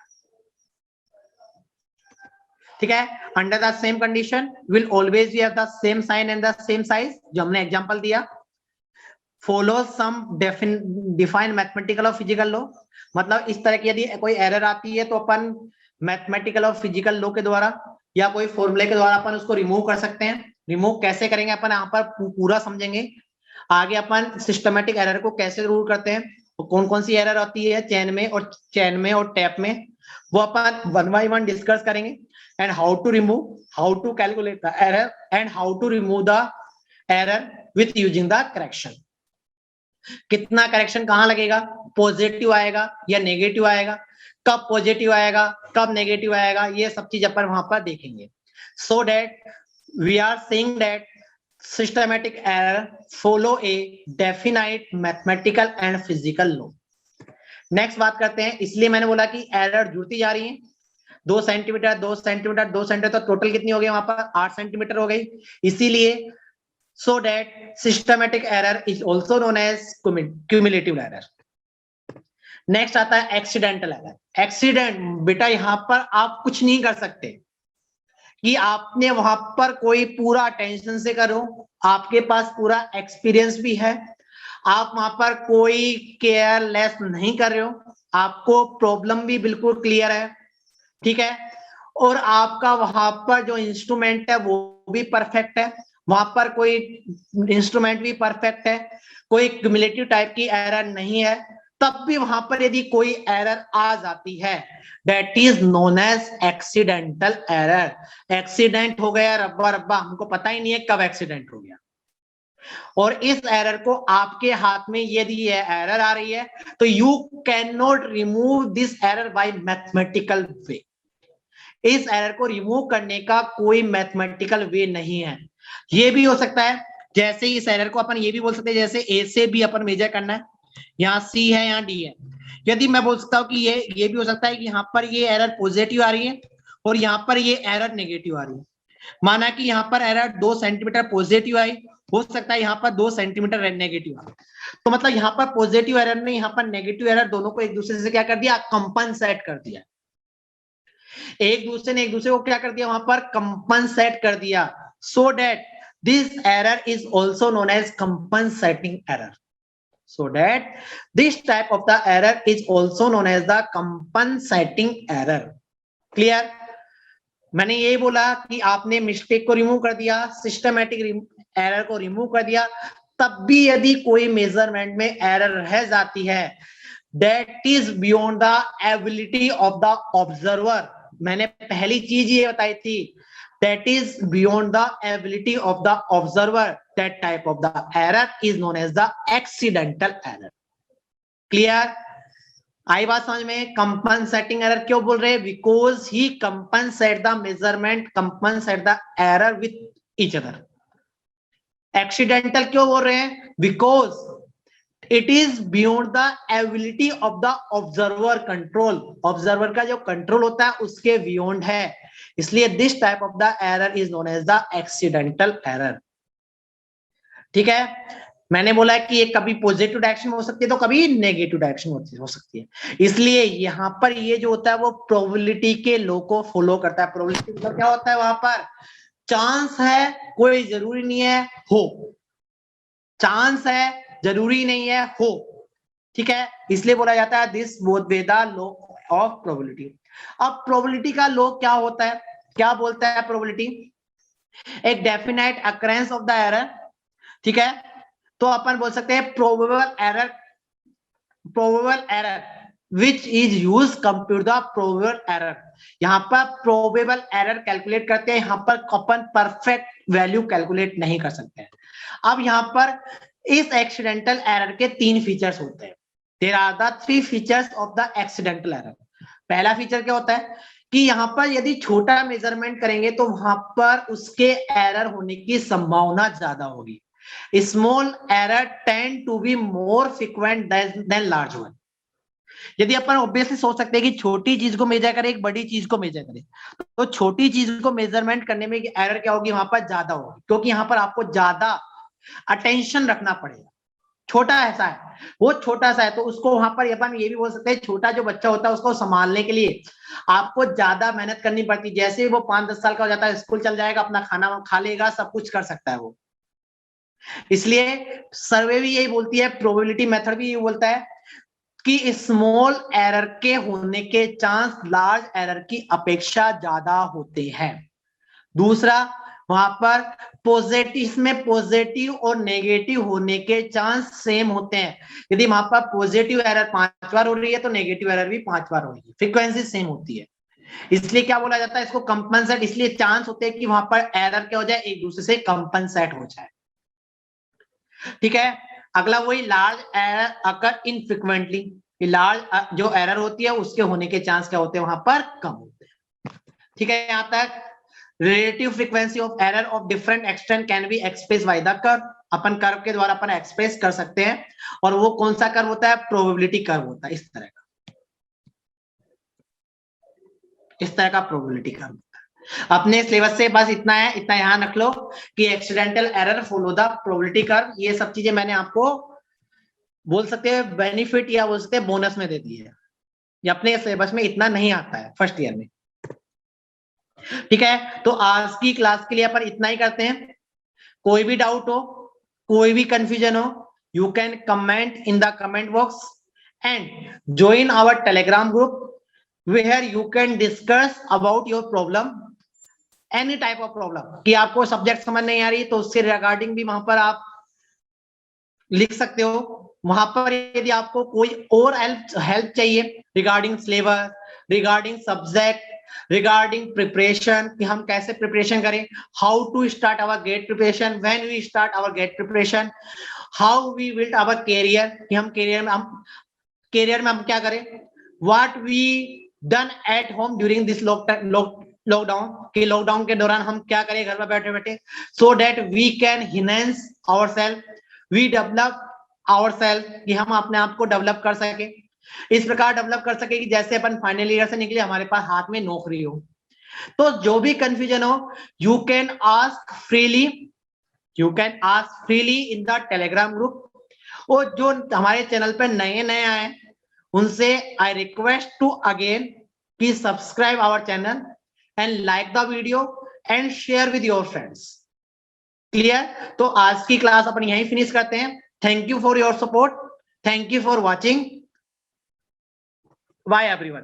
ठीक है, under the same condition will always be have the same sign and the same size, जो हमने एग्जांपल दिया। फॉलो सम डिफाइन मैथमेटिकल और फिजिकल लॉ, मतलब इस तरह की यदि कोई एरर आती है तो अपन मैथमेटिकल और फिजिकल लॉ के द्वारा या कोई फॉर्मूले के द्वारा अपन उसको रिमूव कर सकते हैं। रिमूव कैसे करेंगे अपन यहाँ पर पूरा समझेंगे। आगे अपन सिस्टमैटिक एरर को कैसे रूल करते हैं, तो कौन कौन सी एरर होती है चेन में और टैप में, वो अपन 1 by 1 डिस्कस करेंगे। And how to remove, how to calculate the error and how to remove the error with using the correction. कितना करेक्शन कहाँ लगेगा, पॉजिटिव आएगा या नेगेटिव आएगा, कब पॉजिटिव आएगा कब नेगेटिव आएगा, ये सब चीज अपन वहां पर देखेंगे। So that we are saying that systematic error follow a definite mathematical and physical law. Next बात करते हैं, इसलिए मैंने बोला कि एरर जुड़ती जा रही है, 2 सेंटीमीटर 2 सेंटीमीटर 2 सेंटीमीटर, तो टोटल कितनी हो गई वहां पर? 8 सेंटीमीटर हो गई। इसीलिए so that systematic error is also known as cumulative error. Next आता है एक्सीडेंटल एरर। एक्सीडेंट बेटा यहाँ पर आप कुछ नहीं कर सकते कि आपने वहां पर कोई पूरा अटेंशन से करो, आपके पास पूरा एक्सपीरियंस भी है, आप वहां पर कोई केयरलेस नहीं कर रहे हो, आपको प्रॉब्लम भी बिल्कुल क्लियर है, ठीक है, और आपका वहां पर जो इंस्ट्रूमेंट है वो भी परफेक्ट है, वहां पर कोई इंस्ट्रूमेंट भी परफेक्ट है, कोई क्युमुलेटिव टाइप की एरर नहीं है, तब भी वहां पर यदि कोई एरर आ जाती है, that is known as accidental error. Accident हो गया रब्बा रब्बा, हमको पता ही नहीं है कब एक्सीडेंट हो गया, और इस एरर को आपके हाथ में यदि ये एरर आ रही है तो you can not remove this error by mathematical way. इस एरर को रिमूव करने का कोई मैथमेटिकल वे नहीं है। ये भी हो सकता है, जैसे इस एरर को अपन ये भी बोल सकते हैं, जैसे ए से बी अपन मेजर करना है, यहाँ सी है यहाँ डी है, यदि मैं बोल सकता हूँ कि ये भी हो सकता है कि यहाँ पर ये एरर पॉजिटिव आ रही है और यहाँ पर ये एरर नेगेटिव आ रही है। माना कि यहाँ पर एरर 2 सेंटीमीटर पॉजिटिव आई, हो सकता है यहाँ पर 2 सेंटीमीटर नेगेटिव आ, तो मतलब यहाँ पर पॉजिटिव एरर ने यहाँ पर नेगेटिव एरर दोनों को एक दूसरे से क्या कर दिया, कंपनसेट कर दिया। एक दूसरे ने एक दूसरे को क्या कर दिया, वहां पर कंपनसेट कर दिया। So that this error is also known as compensating error. So that this type of the error is also known as the compensating error. Clear? मैंने यही बोला कि आपने मिस्टेक को रिमूव कर दिया, सिस्टमैटिक एरर को रिमूव कर दिया, तब भी यदि कोई मेजरमेंट में एरर रह जाती है, that is beyond the ability of the observer. मैंने पहली चीज ये बताई थी, that is beyond the ability of the observer. That type of the error is known as the accidental error. Clear? आई बात समझ में? compensating error क्यों बोल रहे हैं? Because he compensate the measurement, compensate the error with each other. Accidental क्यों बोल रहे हैं? Because it is beyond the ability of the observer control, observer का जो कंट्रोल होता है उसके बियॉन्ड है, इसलिए this type of the error is known as the accidental error. ठीक है, मैंने बोला है कि ये कभी पॉजिटिव डायरेक्शन में हो सकती है तो कभी नेगेटिव डायरेक्शन हो सकती है, इसलिए यहां पर ये जो होता है वो प्रोबेबिलिटी के लॉ को फॉलो करता है। प्रोबेबिलिटी मतलब क्या होता है, वहां पर चांस है, कोई जरूरी नहीं है हो, चांस है जरूरी नहीं है हो, ठीक है, इसलिए बोला जाता है this both way the law of probability. अब प्रोबेबिलिटी का लॉ क्या होता है, क्या बोलता है प्रोबेबिलिटी, एक definite occurrence of the error, ठीक है, तो अपन बोल सकते हैं probable error which is use compute the probable error. यहां पर प्रोबेबल एरर कैलकुलेट करते हैं, यहां पर अपन परफेक्ट वैल्यू कैलकुलेट नहीं कर सकते हैं। अब यहां पर इस एक्सीडेंटल एरर के 3 फीचर्स होते हैं। There are the 3 features of the accidental error. पहला फीचर क्या होता है कि यहां पर यदि छोटा मेजरमेंट करेंगे तो वहां पर उसके एरर होने की संभावना ज्यादा होगी। Small error tend to be more frequent than large one. यदि अपन ऑब्वियसली सोच सकते हैं कि छोटी चीज को मेजर करें, एक बड़ी चीज को मेजर करें, तो छोटी चीज को मेजरमेंट करने में एरर क्या होगी, वहां पर ज्यादा होगी, क्योंकि यहां पर आपको ज्यादा अटेंशन रखना पड़ेगा। छोटा ऐसा है, वो छोटा सा है, तो उसको वहां पर अपन ये भी बोल सकते हैं छोटा जो बच्चा होता है उसको संभालने के लिए आपको ज्यादा मेहनत करनी पड़ती है। जैसे ही वो 5-10 साल का हो जाता है, स्कूल चल जाएगा, अपना खाना खा लेगा, सब कुछ कर सकता है वो। इसलिए सर्वे भी यही बोलती है, प्रोबेबिलिटी मेथड भी यही बोलता है कि स्मॉल एरर के होने के चांस लार्ज एरर की अपेक्षा ज्यादा होते हैं। दूसरा, वहां पर पॉजिटिव में पॉजिटिव और नेगेटिव होने के चांस सेम होते हैं। यदि वहां पर पॉजिटिव एरर 5 बार हो रही है तो नेगेटिव एरर भी 5 बार हो रही है, फ्रीक्वेंसी सेम होती है। इसलिए क्या बोला जाता है इसको कंपनसेट, इसलिए चांस होते हैं कि वहां पर एरर क्या हो जाए, एक दूसरे से कंपनसेट हो जाए। ठीक है, अगला वही लार्ज एरर अकर इनफ्रीक्वेंटली, लार्ज जो एरर होती है उसके होने के चांस क्या होते हैं, वहां पर कम होते हैं। ठीक है, यहां तक relative frequency of error of different extent can be express by the curve. Upon curve के द्वारा अपन एक्सप्रेस कर सकते हैं, और वो कौन सा कर्व होता है, प्रोबेबिलिटी कर्व होता है, इस तरह का, इस तरह का प्रोबेबिलिटी कर्व। अपने सिलेबस से बस इतना है, इतना यहां रख लो कि accidental error follow the probability curve. ये सब चीजें मैंने आपको बोल सकते हैं बेनिफिट या बोल सकते हैं बोनस में दे दी है, ये अपने सिलेबस में इतना नहीं आता है फर्स्ट ईयर में। ठीक है, तो आज की क्लास के लिए अपन इतना ही करते हैं। कोई भी डाउट हो, कोई भी कंफ्यूजन हो, you can comment in the comment box and join our Telegram group where you can discuss about your problem, any type of problem, कि आपको सब्जेक्ट समझ नहीं आ रही तो उससे रिगार्डिंग भी वहां पर आप लिख सकते हो। वहां पर यदि आपको कोई और हेल्प चाहिए regarding syllabus, regarding subject, regarding preparation, कि हम कैसे प्रिपरेशन करें, how to start our GATE preparation, when we start our GATE preparation, how we build our career, कि हम कैरियर में हम क्या करें, what we done at home during this lockdown, कि लॉकडाउन के दौरान हम क्या करें घर में बैठे बैठे, so that we can enhance our self, we develop our self, कि हम अपने आप को डेवलप कर सके, इस प्रकार डेवलप कर सके कि जैसे अपन फाइनल ईयर से निकले हमारे पास हाथ में नौकरी हो। तो जो भी कंफ्यूजन हो, you can ask freely, you can ask freely in the Telegram group. और जो हमारे चैनल पर नए नए आए उनसे आई रिक्वेस्ट टू अगेन कि subscribe our channel and like the video and share with your friends. Clear? तो आज की क्लास अपन यहीं फिनिश करते हैं। Thank you for your support, thank you for watching, bye everyone.